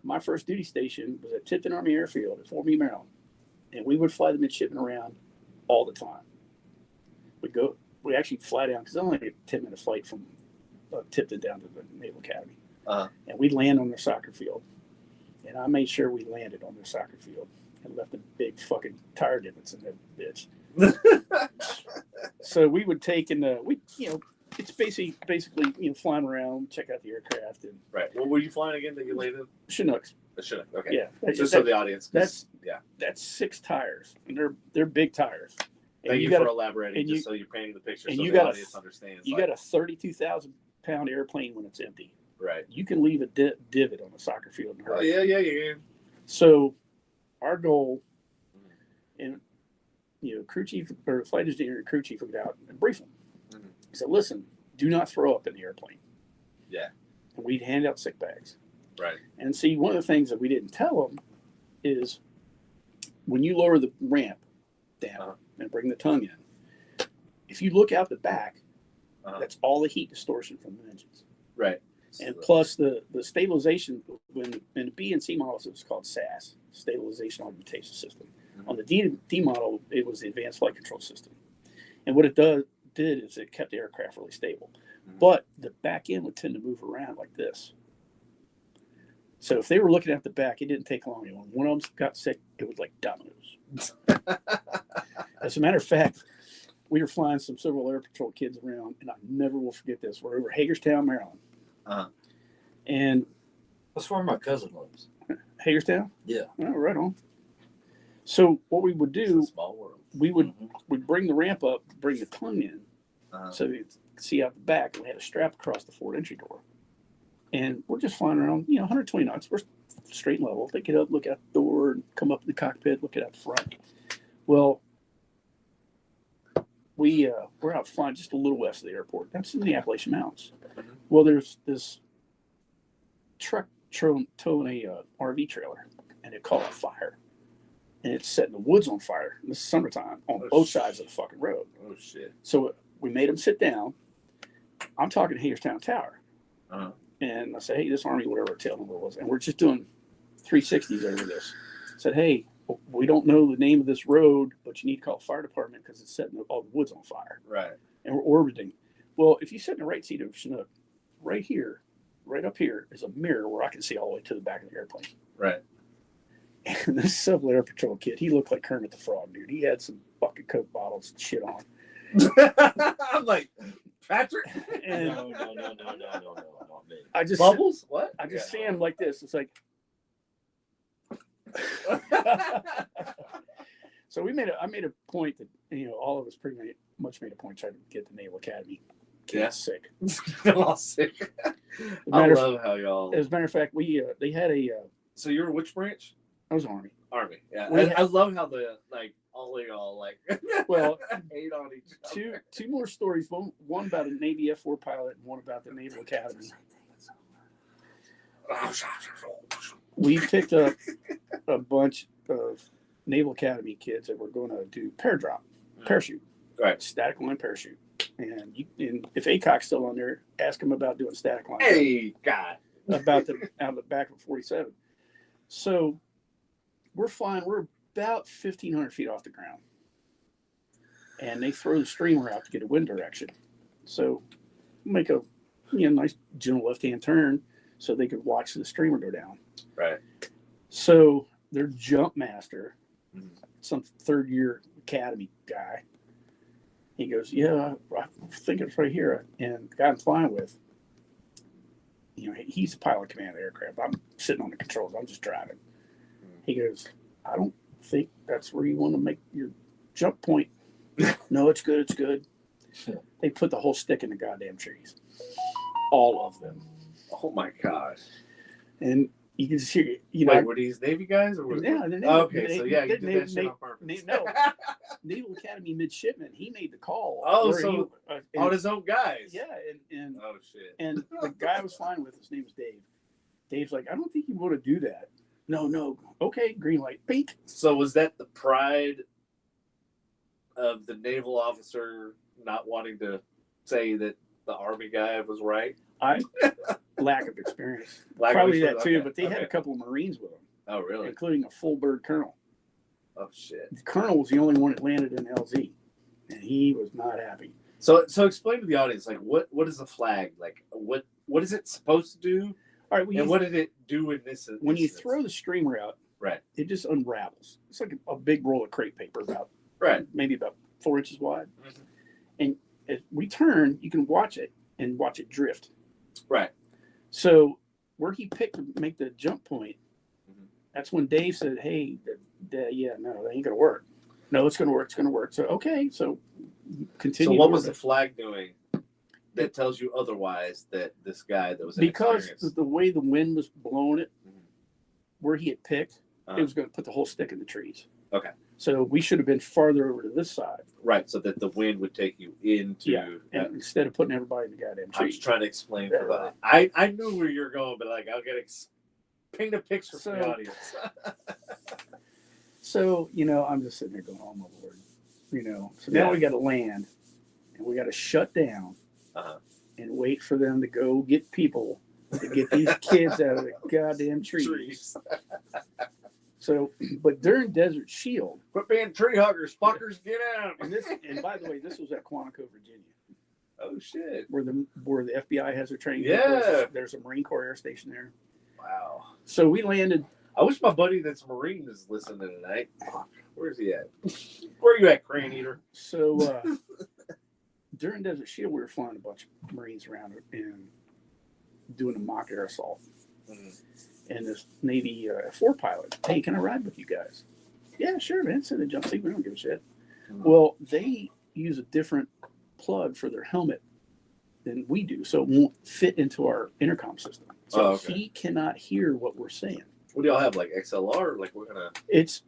my first duty station was at Tipton Army Airfield at Fort Meade, Maryland, and we would fly the midshipmen around all the time. We actually fly down because it's only a 10-minute flight from Tipton down to the Naval Academy, and we'd land on their soccer field, and I made sure we landed on their soccer field and left the big fucking tire divots in that bitch. So we would take it's basically flying around, check out the aircraft and. Right. What were you flying again that you landed? Chinooks. The Chinook. Okay. Yeah. Just so the audience. That's 6 tires, and they're big tires. And Thank you for elaborating, just so you're painting the picture, so the audience understands. You got a 32,000-pound airplane when it's empty. Right. You can leave a divot on a soccer field. Oh yeah. So, our goal, and crew chief or flight engineer and crew chief would go out and brief them. Mm-hmm. He said, "Listen, do not throw up in the airplane." Yeah. And we'd hand out sick bags. Right. And see, one of the things that we didn't tell them is when you lower the ramp down and bring the tongue in, if you look out the back, that's all the heat distortion from the engines. Right. And plus the stabilization, when in the B and C models, it was called SAS, Stabilization Augmentation System. Mm-hmm. On the D model, it was the Advanced Flight Control System. And what it did is it kept the aircraft really stable. Mm-hmm. But the back end would tend to move around like this. So if they were looking at the back, it didn't take long. When one of them got sick, it was like dominoes. As a matter of fact, we were flying some Civil Air Patrol kids around, and I never will forget this. We're over Hagerstown, Maryland. And that's where my cousin lives. Hagerstown? Yeah. Oh, right on. So what we would do, we'd bring the ramp up, bring the tongue in, so you could see out the back, and we had a strap across the forward entry door. And we're just flying around, 120 knots. We're straight and level. They get up, look out the door, and come up in the cockpit, look out the front. Well, we're out flying just a little west of the airport. That's in the Appalachian Mountains. Mm-hmm. Well, there's this truck towing a RV trailer, and it caught on fire. And it's setting the woods on fire in the summertime on both sides of the fucking road. Oh, shit. So we made them sit down. I'm talking to Hagerstown Tower. And I said, hey, this Army, whatever our tail number was, and we're just doing 360s over this. I said, hey, we don't know the name of this road, but you need to call the fire department because it's setting all the woods on fire. Right. And we're orbiting. Well, if you sit in the right seat of Chinook, right here, right up here, is a mirror where I can see all the way to the back of the airplane. Right. And this Civil Air Patrol kid, he looked like Kermit the Frog, dude. He had some fucking Coke bottles and shit on. I'm like, Patrick? And No, not me. I just Bubbles? What? I just see him like this. It's like so I made a point that all of us pretty much made a point trying to get the Naval Academy kids sick. All sick. I love how y'all. As a matter of fact, they had a. So you were which branch? I was Army. Army. Yeah. I love how all of y'all well hate on each other. Two more stories. One about a Navy F-4 pilot and one about the Naval Academy. We picked up a bunch of Naval Academy kids that were going to do parachute, right? Static line parachute. And if ACOC's still on there, ask them about doing static line. Hey, God. About out of the back of 47. So we're flying. We're about 1,500 feet off the ground, and they throw the streamer out to get a wind direction. So make a nice gentle left-hand turn so they could watch the streamer go down. Right. So their jump master, some third-year academy guy, he goes, "Yeah, I think it's right here." And the guy I'm flying with, he's the pilot command of the aircraft. I'm sitting on the controls. I'm just driving. He goes, "I don't think that's where you want to make your jump point." No, it's good. It's good. They put the whole stick in the goddamn trees. All of them. Oh my gosh. And you can see, Wait, were these Navy guys? Or were they're Navy. Okay, so yeah, you did that shit on purpose. No, Naval Academy midshipman, he made the call. Oh, so on his own guys. Yeah, and oh shit. And the guy I was flying with, his name was Dave. Dave's like, I don't think you want to do that. No. Okay, green light. Pink. So was that the pride of the naval officer not wanting to say that the Army guy was right? lack of experience. Lack of Probably experience, that too, okay, but they had okay. a couple of Marines with them, Oh, really? including a full bird colonel. Oh, shit. The colonel was the only one that landed in LZ, and he was not happy. So explain to the audience, like, what is a flag? Like, what is it supposed to do? All right, And what did it do in this instance? when you throw the streamer out, Right. it just unravels. It's like a big roll of crepe paper, maybe about 4 inches wide. Mm-hmm. And as we turn, you can watch it and watch it drift. Right. So where he picked to make the jump point, Mhm. that's when Dave said, "Hey, yeah, no, that ain't gonna work. No, it's gonna work. It's gonna work." So okay, so continue. So what to was work the flag doing that tells you otherwise that this guy that was because inexperienced? the way the wind was blowing it, Mhm. where he had picked, Uh-huh. it was going to put the whole stick in the trees. Okay. So we should have been farther over to this side. Right, so that the wind would take you into. And instead of putting everybody in the goddamn I'm trees. just trying to explain for Yeah. the. I knew where you're going, but like I'll get paint a picture for the So- audience. So, I'm just sitting there going, "Oh my Lord." So now Yeah. we got to land and we got to shut down Uh-huh. and wait for them to go get people to get these kids out of the goddamn trees. So, but during Desert Shield, Quit being tree huggers, fuckers, get out. and by the way, this was at Quantico, Virginia, Oh shit! where the FBI has their training. Yeah. There's a Marine Corps air station there. Wow. So we landed. I wish my buddy that's a Marine is listening tonight. Where's he at? Where are you at, Crane Eater? So during Desert Shield, we were flying a bunch of Marines around and doing a mock air assault. Mhm. And this Navy F4 pilot, "Hey, can I ride with you guys?" "Yeah, sure, man. Send a jump seat. We don't give a shit." Mhm. Well, they use a different plug for their helmet than we do, so it won't fit into our intercom system. So Oh, okay. he cannot hear what we're saying. What do y'all have, like XLR? Like what kind of It's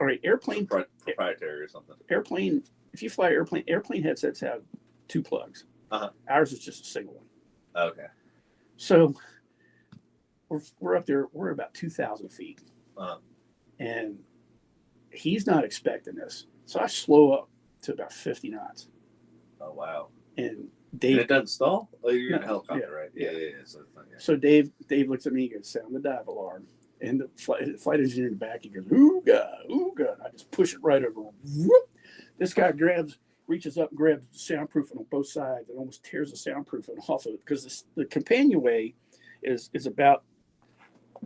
all right. Airplane. proprietary or something? Airplane. If you fly airplane headsets have 2 plugs. Uh-huh. Ours is just a single one. Okay. So we're up there. We're about 2,000 feet, Uh-huh. and he's not expecting this. So I slow up to about 50 knots, Oh wow. and And Dave. it doesn't stall? Oh, you're in a No, helicopter, yeah, right? yeah. Yeah. So it's not, yeah. So Dave looks at me. He goes, "Sound the dive alarm." And the flight engineer in the back, he goes, "Ooh god, ooh god!" I just push it right over. Whoop. This guy reaches up, and grabs the soundproofing on both sides, and almost tears the soundproofing off of it because the companionway is about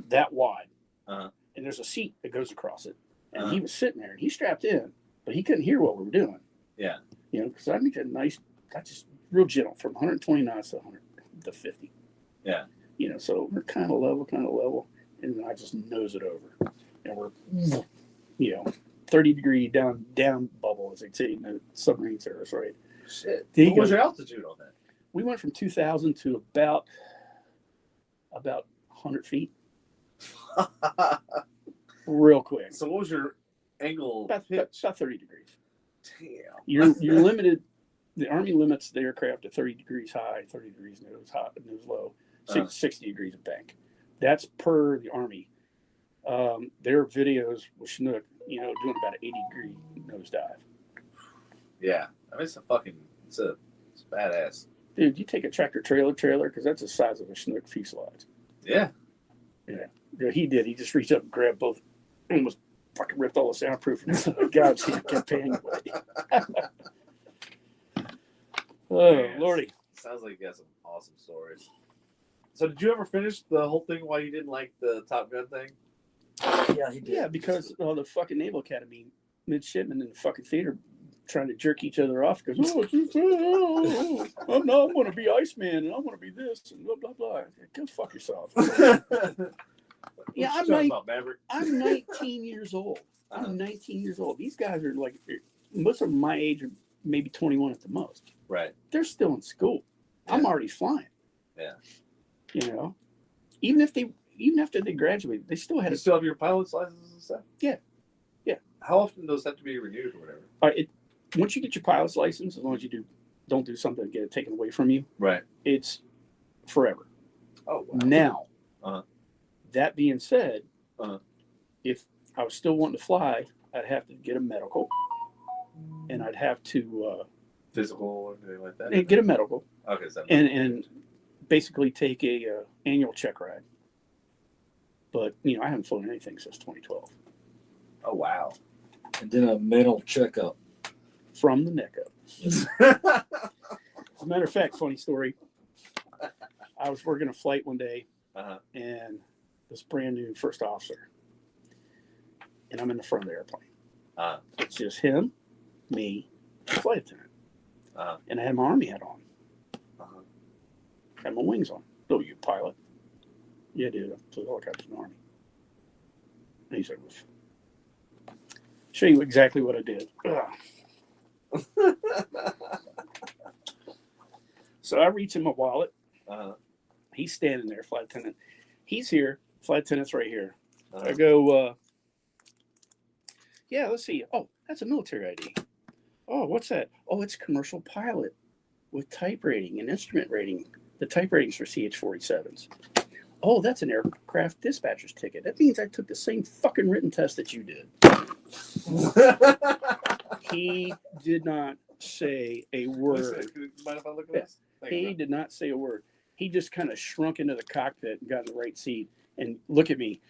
that wide, Uh-huh. and there's a seat that goes across it. And Uh-huh. he was sitting there, and he's strapped in, but he couldn't hear what we were doing. Yeah. Because I make that nice, that's just real gentle from 120 knots to 100 to 50. Yeah. So we're kind of level, and then I just nose it over, and we're, 30-degree down bubble, as they say in the submarine service, right? Shit. There you What was go. your altitude on that? We went from 2,000 to about 100 feet, real quick. So what was your angle About pitch? 30 degrees. Damn. You're limited. The Army limits the aircraft to 30 degrees high, 30 degrees nose low, 60 degrees of bank. That's per the Army. Their videos with Chinook, doing about an 80-degree nosedive. Yeah. I mean, it's badass. Dude, you take a tractor trailer, because that's the size of a Chinook fuselage. Yeah. Yeah, he did. He just reached up and grabbed both, almost fucking ripped all the soundproofing. God, he kept paying away. Oh, Man. Lordy. Sounds like you got some awesome stories. So did you ever finish the whole thing why you didn't like the Top Gun thing? Yeah, he did. Yeah, because the fucking Naval Academy midshipmen in the fucking theater trying to jerk each other off because I'm going to be Iceman and I'm going to be this and blah blah blah. Go fuck yourself. Yeah, What you talking about, Maverick? I'm 19 years old. I'm 19 years old. These guys are like, most of them my age are maybe 21 at the most. Right. They're still in school. Yeah. I'm already flying. Yeah. Even after they graduated, they still had You still have your pilot's license and stuff? Yeah. Yeah. How often does that have to be renewed or whatever? Once you get your pilot's license, as long as you don't do something to get it taken away from you, Right. it's forever. Oh, wow. Now, Uh-huh. that being said, Uh-huh. if I was still wanting to fly, I'd have to get a medical, and I'd have to Physical or anything like that? get a medical, Okay, so and basically take a annual check ride. But I haven't flown anything since 2012. Oh wow! And then a mental checkup from the neck up. As a matter of fact, funny story. I was working a flight one day, and this brand new first officer, and I'm in the front of the airplane. It's just him, me, the flight attendant, and I had my army hat on. Had my wings on. Oh, you pilot? Yeah, dude. I flew helicopters in the army. And he said, "Show you exactly what I did." So I reach in my wallet. He's standing there, flight attendant. He's here. Flight attendant's right here. I go, yeah, let's see. Oh, that's a military ID. Oh, what's that? Oh, it's commercial pilot with type rating and instrument rating. The type ratings for CH-47s. Oh, that's an aircraft dispatcher's ticket. That means I took the same fucking written test that you did. He did not say a word. Mind if I look at this? He did not say a word. He just kind of shrunk into the cockpit and got in the right seat and look at me.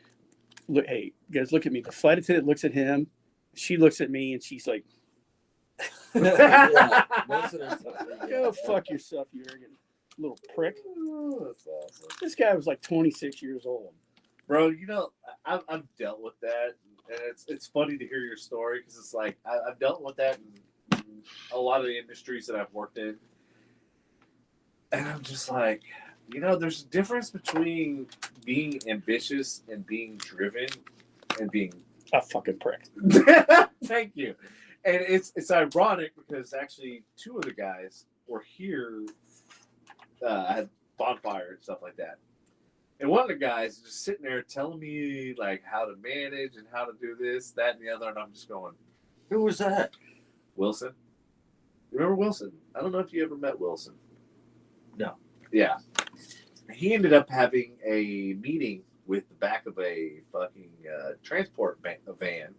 Look, hey, guys, look at me. The flight attendant looks at him. She looks at me and she's like, "Go fuck yourself, you arrogant little prick." Oh, that's awesome. This guy was like 26 years old. Bro, I've dealt with that, and it's funny to hear your story because it's like I've dealt with that in a lot of the industries that I've worked in, and I'm just like, there's a difference between being ambitious and being driven and being a fucking prick. Thank you. And it's ironic because actually 2 of the guys were here at bonfire and stuff like that. And one of the guys is just sitting there telling me like how to manage and how to do this, that, and the other, and I'm just going, Who was that? Wilson. Remember Wilson? I don't know if you ever met Wilson. No. Yeah. He ended up having a meeting with the back of a fucking transport van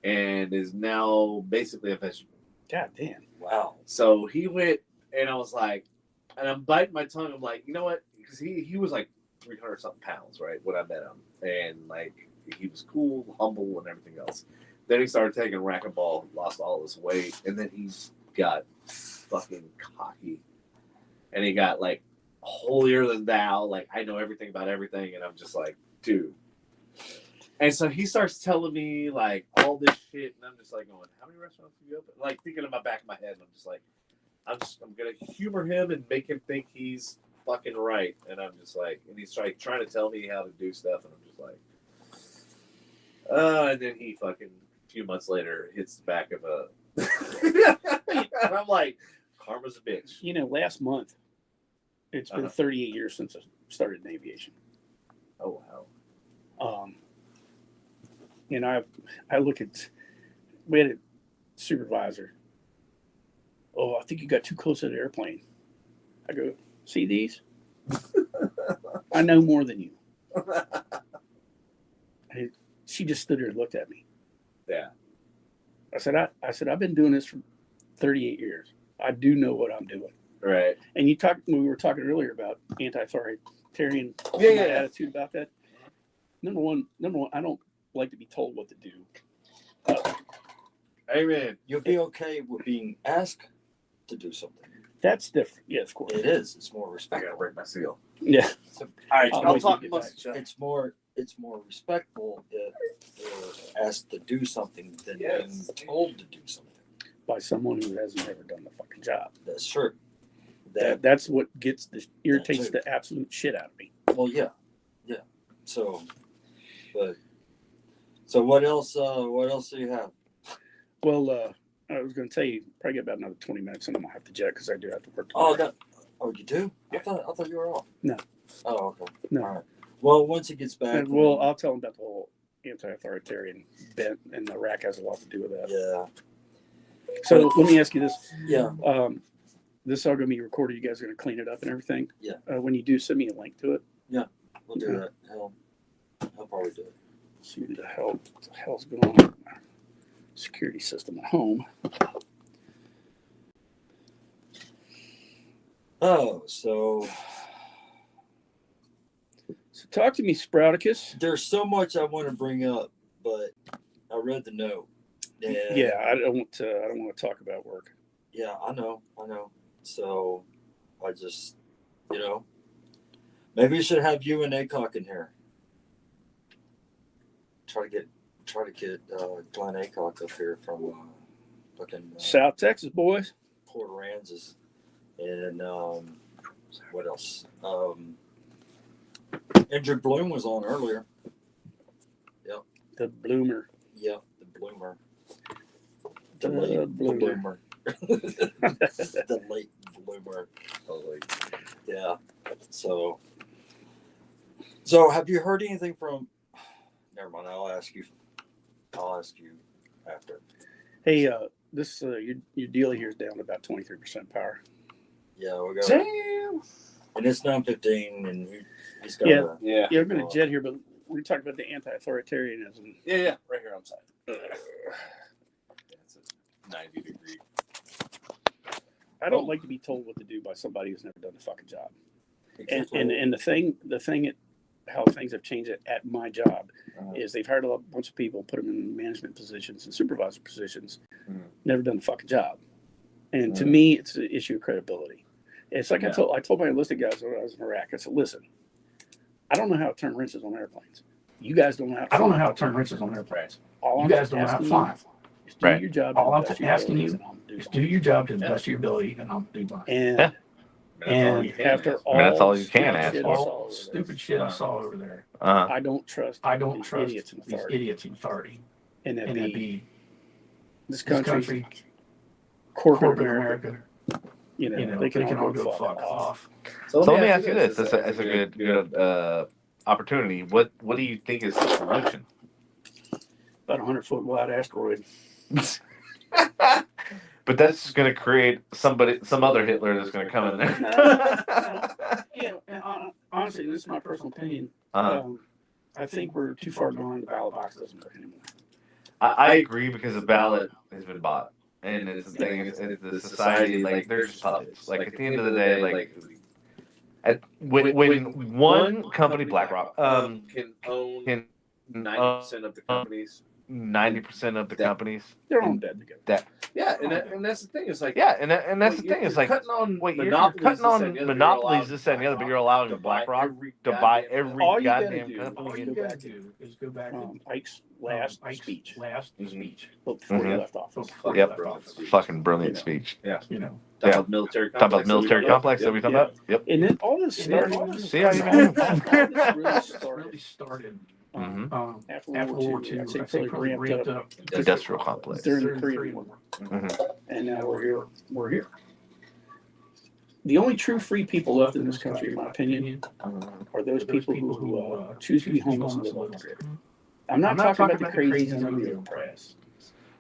and is now basically a vegetable. God damn. Wow. So he went, and I was like, and I'm biting my tongue. I'm like, you know what? Because he was like 300 something pounds, right, when I met him. And like, he was cool, humble, and everything else. Then he started taking racquetball, lost all his weight, and then he got fucking cocky. And he got like holier than thou, like I know everything about everything, and I'm just like, dude. And so he starts telling me like all this shit, and I'm just like going, how many restaurants have you opened? Like thinking in my back of my head, and I'm just like, I'm gonna humor him and make him think he's fucking right, and I'm just like, and he's trying to tell me how to do stuff, and I'm just like, and then he fucking a few months later hits the back of a, and I'm like, karma's a bitch. Last month, it's been 38 years since I started in aviation. Oh wow. I look at, we had a supervisor. Oh, I think you got too close to the airplane. I go, see these? I know more than you. She just stood there and looked at me. Yeah. I said, I've been doing this for 38 years. I do know what I'm doing. Right. And we were talking earlier about anti-authoritarian attitude about that. Number one, I don't like to be told what to do. Amen. You'll be okay with being asked to do something. That's different. Yeah, of course. It is. It's more I gotta respectful. break my seal. Yeah. So, All right, I'll don't wait talk till you get amongst each other. it's more respectful if you're asked to do something than being told to do something. By someone who hasn't ever done the fucking job. That's true. That's what irritates the absolute shit out of me. Well, yeah. So what else? What else do you have? Well, I was going to tell you, probably get about another 20 minutes, and I'm gonna have to jet because I do have to work. Oh, tomorrow. you do? Yeah. I thought you were off. No. Oh, okay. No. All right. Well, once he gets back. Well, I'll tell him about the whole anti-authoritarian bent, and Iraq has a lot to do with that. Yeah. So let me ask you this. Yeah. This is all going to be recorded. You guys are going to clean it up and everything. Yeah. When you do, send me a link to it. We'll do that. He'll probably do it. Let's see what the hell's going on with my security system at home. Oh, so So talk to me, Sprouticus. There's so much I want to bring up, but I read the note. And Yeah, I don't want to talk about work. yeah, I know. So I just, maybe you should have you and Acock in here. Try to get Glenn Acock up here from fucking South Texas boys. Port Aransas, and what else? Injured Bloom was on earlier. Yep. The bloomer. Yep, the bloomer. The late bloomer. The late bloomer. Yeah. So have you heard anything from? Never mind. I'll ask you after. Hey, this your dealer here is down to about 23% power. Yeah, we got. Damn. And it's 9:15, and he's got. Yeah. Yeah. Yeah, we're going to jet here, but we're talking about the anti-authoritarianism. Yeah. Right here on side. It's a 90-degree. I don't like to be told what to do by somebody who's never done the fucking job. Exactly. And the thing, how things have changed at my job is they've hired a bunch of people, put them in management positions and supervisor positions, never done the fucking job. And to me, it's an issue of credibility. It's like I told my enlisted guys when I was in Iraq, I said, listen, I don't know how to turn wrenches on airplanes. You guys don't know how to. I don't know how to turn wrenches on airplanes. All You I'm guys don't know how to fly. do your job. All I'm asking you is do your job to the best of your ability, and I'll do mine. And after all, that's all you can stupid ask shit for. I saw All over stupid shit I saw over there. Uh-huh. I don't trust. These idiots in these authority. idiots in authority. And And that'd be this this country, country, corporate corporate America. America. They can all go go fuck off. So let me ask you this: as a good opportunity. What do you think is the solution? About 100-foot wide asteroid. But that's going to create some other Hitler that's going to come in there. Honestly, this is my personal opinion. Uh-huh. I think we're too far gone. The ballot box doesn't work anymore. I agree because the ballot has been bought, and it's the thing. It's the society, like they're just puppets. Like at the end of the day, when one company, BlackRock, can own 90% of the companies. 90% of the companies, They're all dead together. Yeah, and that's the thing. It's like and that's the thing. It's like cutting on you're cutting on monopolies, this and the other, but you're allowing BlackRock to buy every All you gotta goddamn do- company. All you gotta do is go back to Ike's last speech. Last speech. Before he left office. Before he Yep. left office. Fucking brilliant speech. You know. Talk about military Talk about the military complex that we talking about. Yep. And then all this started. See how you all do? this really Really started Mhm. after after World War War II. II. I'd say I'd say probably probably ramped up Industrial complex. during the during the Korean War. Mhm. And now we're here. We're here. The only true free people left in this country, in my opinion, are those people who choose to be homeless and live on the grid. I'm not talking about the crazies under the overpass.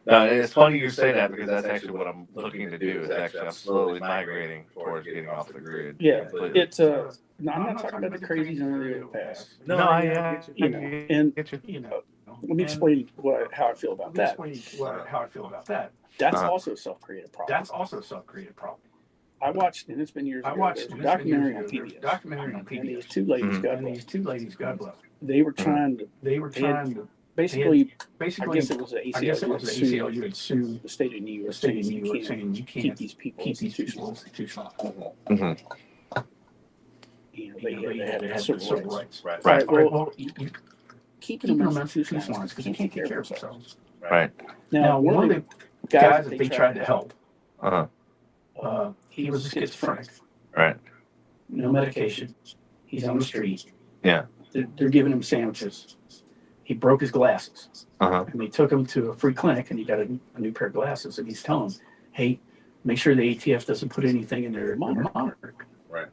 No, it's funny you say that because that's actually what I'm looking to do. Is actually I'm slowly migrating towards getting off the grid. Yeah, But- it's no, I'm not talking about the crazies under the overpass. No, You know, and get you. You know. let me explain how I feel about that. How I feel about that. That's Uh-huh. also a self-created problem. That's also a self-created problem. I watched, and it's been years ago. I watched there was a documentary on There was a PBS. documentary on And PBS. these two ladies, Mhm. God And bless, these two ladies, God bless, they were trying to they were trying to basically. I basically. guess it was the I guess it ACLU was the that sued ACLU had sued the state of New York, the state of saying New York saying you keep can't these people keep these people institutional. institutional. Mhm. You know, They had to have civil civil rights. Right. Right. Right. Well, Well, you keeping them institutionalized institutionalized because they can't take care of themselves. Right. Now, Now, one of the guys that they tried to help, Uh-huh. he was schizophrenic. Right. No medication. He's on the street. Yeah. They're giving him sandwiches. He broke his glasses. Uh-huh. And they took him to a free clinic and he got a new pair of glasses. And he's telling them, hey, make sure the ATF doesn't put anything in their monitor.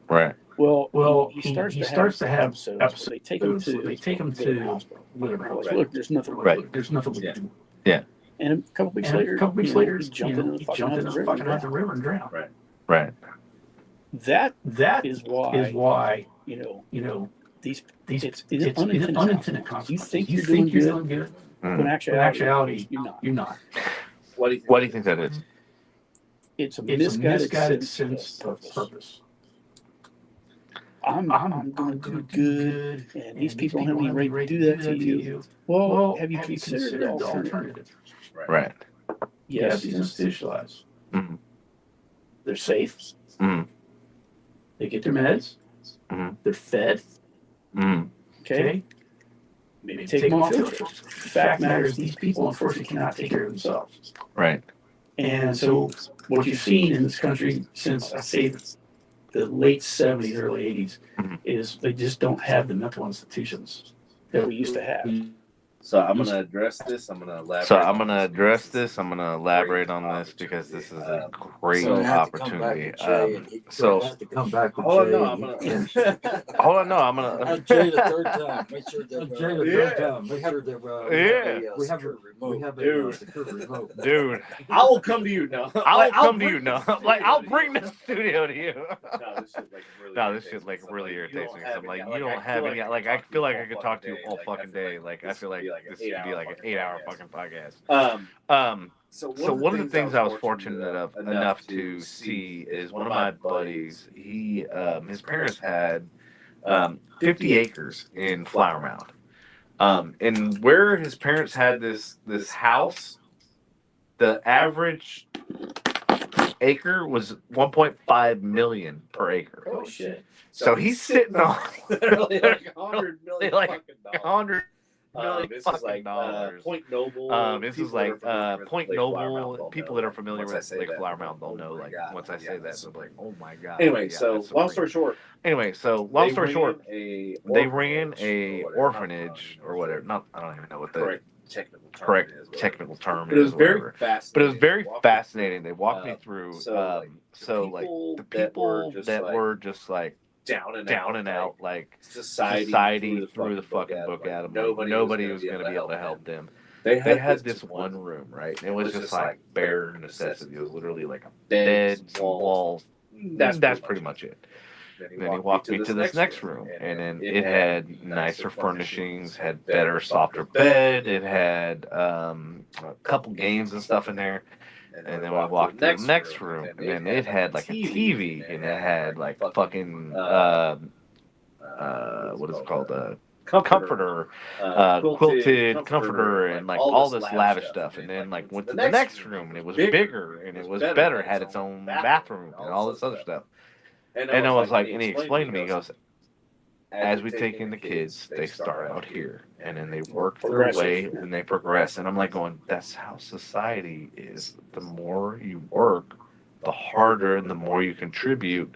Right. Well, He starts starts to have episodes. episodes. They take him to the hospital. whatever. Like, look, there's nothing. Right. There's nothing we can do. And a couple weeks And later, a couple weeks you know, later, he jumped into the fucking river and drowned. Right. That That is is why, why you know, these it's unintended unintended consequences. You think You you're think you're doing doing good, when Mhm. but in actuality, actuality, you're not. you're not. What do you think? What do you think that is? It's a It's a misguided misguided sense sense of of purpose. purpose. I'm going to do good, and these people don't have any right to do that to you. Well, have you considered the alternative? Right. Yes, he's institutionalized. Mm-hmm. They're safe. Mm-hmm. They get their meds. Mm-hmm. They're fed. Mm-hmm. Okay. Maybe take them on field trips. The fact matters, these people unfortunately cannot take care of themselves. Right. And so what you've seen in this country since, I say, the late 70s, early 80s, Mm-hmm. is they just don't have the mental institutions that we used to have. So I'm gonna address this. I'm gonna elaborate. I'm gonna elaborate on this because this is a great So I have to come back opportunity. with Jay, and he- So I have to come back with Hold on, Jay. no, and I'm he- gonna. hold on, no, I'm gonna. Jay the third time. Make sure that Jay the third yeah. time. Make sure that Yeah. we have a remote. we have a Dude. secure remote. Dude, I will come to you now. I'll come to you now. Like I'll bring the studio to you. No, this shit like really irritates me. 'Cause I'm like, any- you don't have any. Like, I feel like I could talk to you all fucking day. Like, I feel like this should be like an 8-hour fucking podcast. So one of the things I was fortunate enough to see is one of my buddies. He his parents had 50 acres in Flower Mound. And where his parents had this house, the average acre was 1.5 million per acre. Oh, shit. So he's sitting on literally like $100 million like fucking dollars. 100 million This is fucking like dollars. Point Noble. This is people that like are familiar with Point Lake Flower Noble. Mound, People they'll that are know. familiar Once I with say Lake that, Flower they'll Mound, they'll know. oh my Like God, once I yeah, say that, that's they'll be like, "Oh my god." Anyway, yeah, so that's so long crazy. story short. Anyway, so long story short, they ran a orphanage or whatever. Not, I don't even know what the correct technical term But it is. was very Whatever. fascinating. But it was very fascinating. They walked me through. So The people that were just like down and out, like society threw the fucking book at them. Nobody was going to be able to help them. They had this one room, right? And it was just like bare necessity. It was literally like a bed, some walls. That's pretty much it. Then he walked me to this next room, and then it had nicer furnishings, had better, softer bed. It had a couple games and stuff in there. And then we walked to the next room, and then it had like a TV, and it had like fucking what is it called? Comforter, quilted comforter, and like all this lavish stuff. And then like went to the next room, and it was bigger, and it was better, had its own bathroom, and all this other stuff. And I was like, and he explained to me, he goes, as we take in the kids, they start out here, and then they work their way, and they progress. And I'm like going, that's how society is. The more you work, the harder and the more you contribute,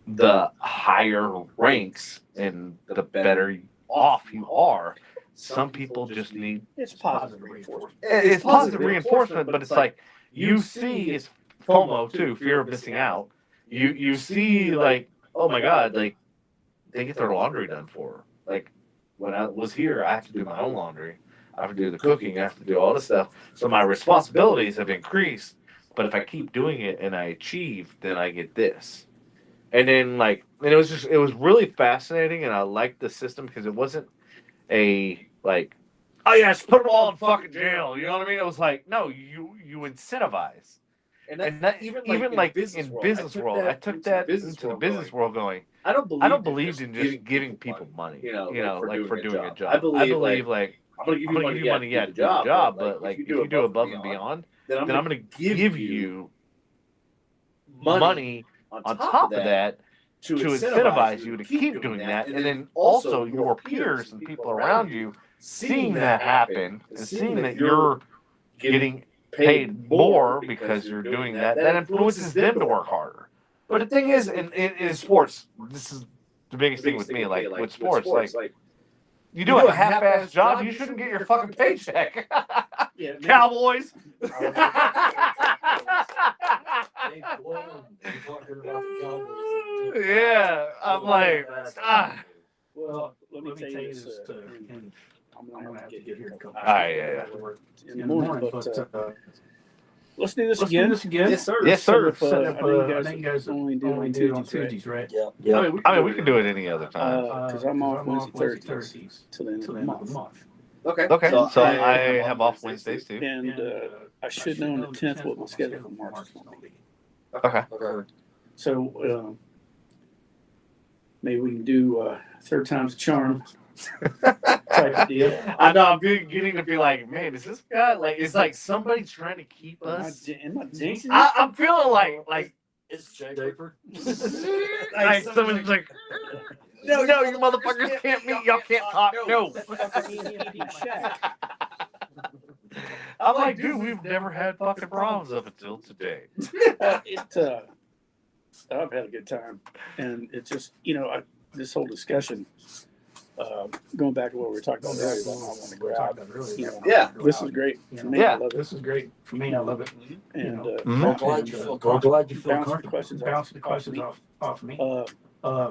the higher ranks and the better off you are. Some people just need It's positive reinforcement. it's positive reinforcement, but it's like you see it's FOMO too, fear of missing out. You see like, oh my God, like they get their laundry done for her. Like when I was here, I have to do my own laundry. I have to do the cooking. I have to do all this stuff. So my responsibilities have increased. But if I keep doing it and I achieve, then I get this. And then and it was really fascinating, and I liked the system because it wasn't a like, oh yeah, just put them all in fucking jail. You know what I mean? It was like, no, you incentivize. And that even like in business world, I took that into the business world going, I don't believe in just giving people money, like for doing a job. I believe like, I'm going to give you money, yeah, to do the job, but like if you do above and beyond, then I'm going to give you money on top of that to incentivize you to keep doing that. And then also your peers and people around you seeing that happen and seeing that you're getting paid more because you're doing that, that influences them to work harder. But the thing is, in sports, this is the biggest thing with me, like with sports, like you do a half-ass job, you shouldn't get your fucking paycheck. Yeah, Cowboys. Yeah, I'm like, Well, let me tell you this. And I'm gonna have to get here in a couple. Yeah. In the morning, but let's do this again. Yes, sir. Yes, sir. I think you guys only do on Tuesdays, right? Yeah. I mean, we can do it any other time. Because I'm off Wednesday, Thursdays till the end of the month. Okay. Okay, so I have off Wednesdays too. And I should know on the 10th what my schedule for March is going to be. Okay. Okay. So maybe we can do third time's a charm type of deal. I know I'm beginning to be like, man, is this guy like? It's like somebody's trying to keep us. Am I jinxing it? I'm feeling like It's Japer. like somebody's like, no, you motherfuckers can't meet. Y'all can't talk. No. I'm like, dude, we've never had fucking problems up until today. I've had a good time, and it's just this whole discussion. Going back to what we were talking about earlier, I want to grab. This is great for me. Yeah. I love it. This is great for me. I love it. And I'm glad you feel comfortable. bounce the questions off me. I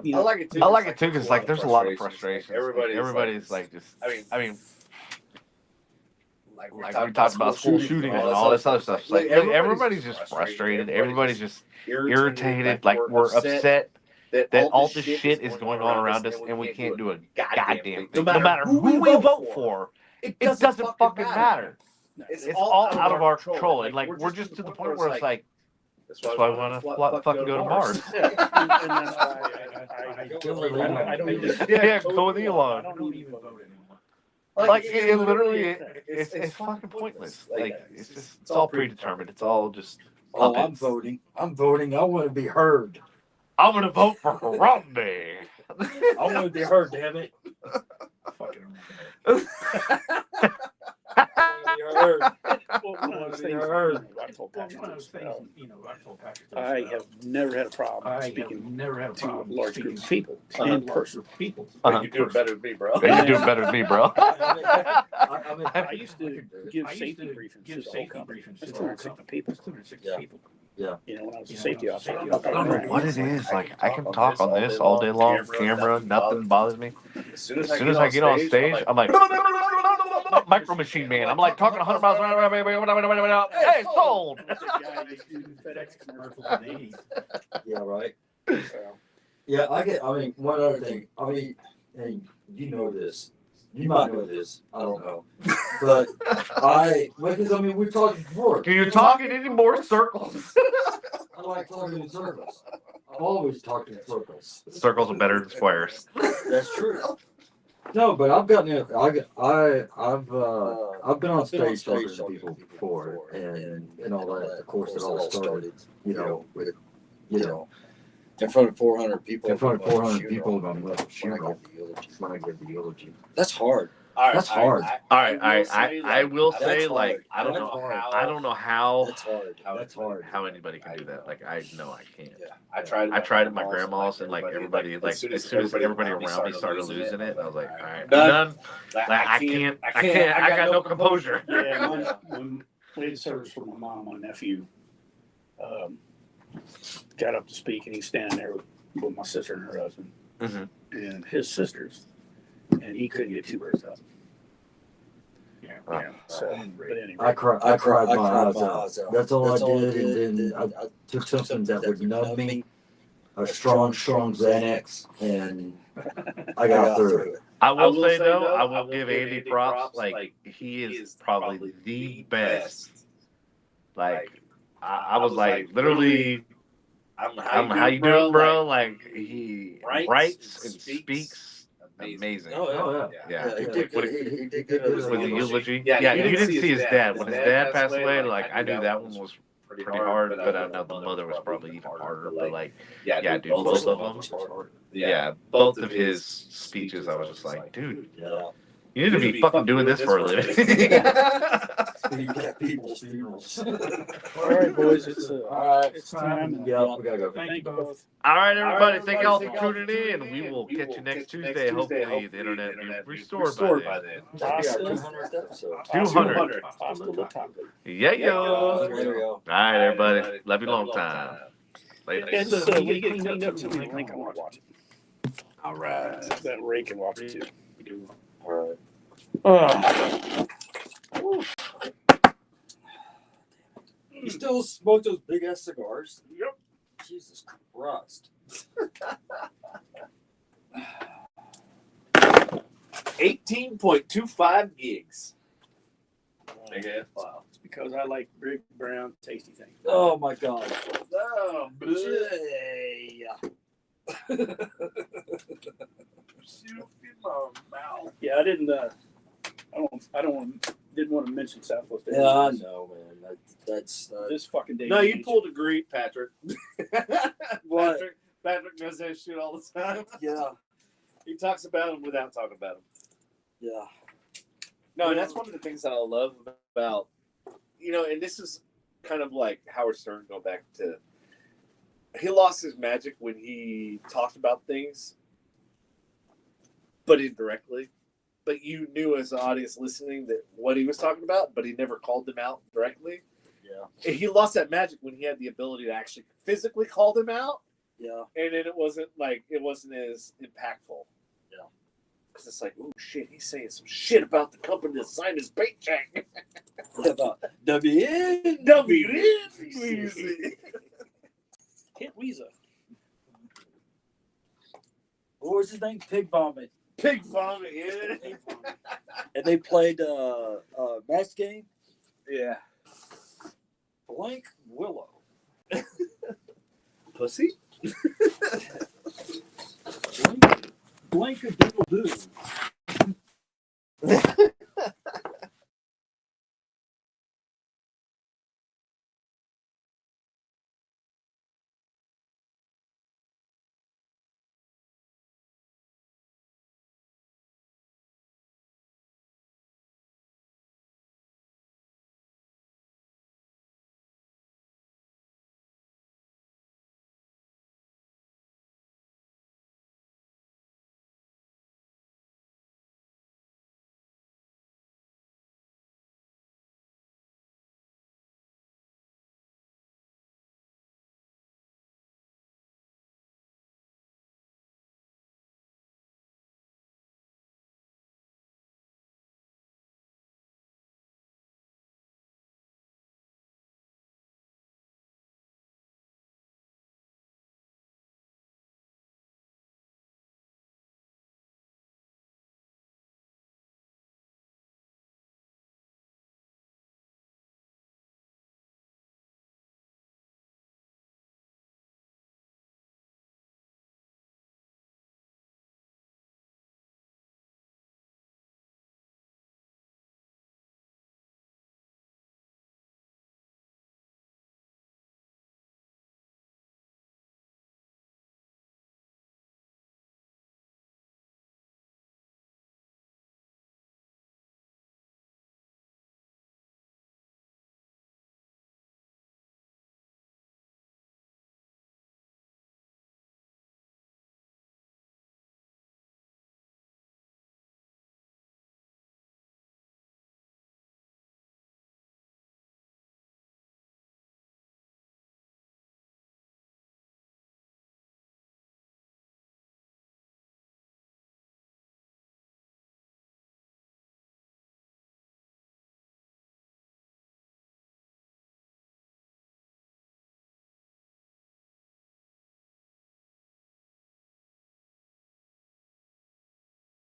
like it too. I like it too because like there's a lot of frustration. Everybody's like just. I mean, like we talked about school shootings and all this other stuff. Like everybody's just frustrated. Everybody's just irritated. Like we're upset that all this shit is going on around us and we can't do a goddamn thing. No matter who we vote for, it doesn't fucking matter. It's all out of our control. And like we're just to the point where it's like, that's why we want to fucking go to Mars. And that's why I don't even. Yeah, go with Elon. I don't even vote anymore. Like it literally, it's fucking pointless. Like it's all predetermined. It's all just. Oh, I'm voting. I'm voting. I want to be heard. I'm gonna vote for Romney. I want to be heard, damn it. Fucking. I have never had a problem speaking to large group of people in person. You do it better than me, bro. You do better than me, bro. I used to give safety briefings to the whole company. That's 260 people. Yeah. When I was a safety officer. I don't know what it is. Like I can talk on this all day long, camera, nothing bothers me. As soon as I get on stage, I'm like Micro Machine Man. I'm like talking 100 miles an hour. Hey, sold. Yeah, right. Yeah, I mean, one other thing. I mean, and you know this. You might know this. I don't know. But because I mean, we've talked before. Can you talk in any more circles? I like talking in circles. I've always talked in circles. Circles are better than squares. That's true. No, but I've gotten it. I've been on stage talking to people before, and all that. Of course, it all started, with in front of 400 people. In front of 400 people, when I give the eulogy. That's hard. That's hard. I will say, like, I don't know how. That's hard. That's hard. How anybody can do that? Like, I know I can't. Yeah, I tried it at my grandma's, and like everybody, like as soon as everybody around me started losing it, I was like, all right, I'm done. Like, I can't. I got no composure. Yeah, when we had service for my mom, my nephew got up to speak, and he's standing there with my sister and her husband and his sisters, and he couldn't get 2 words out. So, but anyway, I cried my eyes out. That's all I did, and then I took something that would numb me, a strong Xanax, and I got through it. I will say though, I will give Andy props. Like he is probably the best. Like I was like literally. I don't know how you doing, bro. Like he writes and speaks amazing. Oh yeah. He did good With the eulogy. Yeah, you didn't see his dad. When his dad passed away, like I knew that one was pretty hard, but I know the mother was probably even harder. But like, yeah, dude, both of them. Yeah, both of his speeches, I was just like, dude, you need to be fucking doing this for a living. People's funerals. all right, boys, it's time. Yeah, we gotta go. Thank you both. All right, everybody, thank y'all for tuning in, and we will catch you next Tuesday. Hopefully, the internet will be restored by then. 200th episode. 200. Yeah, yo. There we go. All right, everybody. Love you long time. Later. And when you get cleaned up, send me a link. I want to watch it. All right. That Ray can watch it too. All right. You still smoke those big ass cigars? Yep. Jesus Christ. 18.25 gigs. Okay. Wow. It's because I like big, brown, tasty things. Oh my God. Oh, Yeah. Shoot in my mouth. Yeah, I didn't. Didn't want to mention Southwest Yeah, I Airlines. know, man. That's This fucking day. No, and you age. pulled a great Patrick. What? Patrick knows that shit all the time. yeah, He talks about him without talking about him. yeah. No, and that's one of the things that I love about, and this is kind of like Howard Stern going back to, he lost his magic when he talked about things, but indirectly. But you knew as an audience listening that what he was talking about, but he never called them out directly. Yeah. And he lost that magic when he had the ability to actually physically call them out. Yeah. And then it wasn't as impactful. Yeah. Because it's like, oh shit, he's saying some shit about the company that signed his paycheck. About WN. Hit Weezer. What was his name? Pig Vomit. Pig vomit, yeah. And they played match game. Yeah. Blank Willow. Pussy? Blank a doodle doo.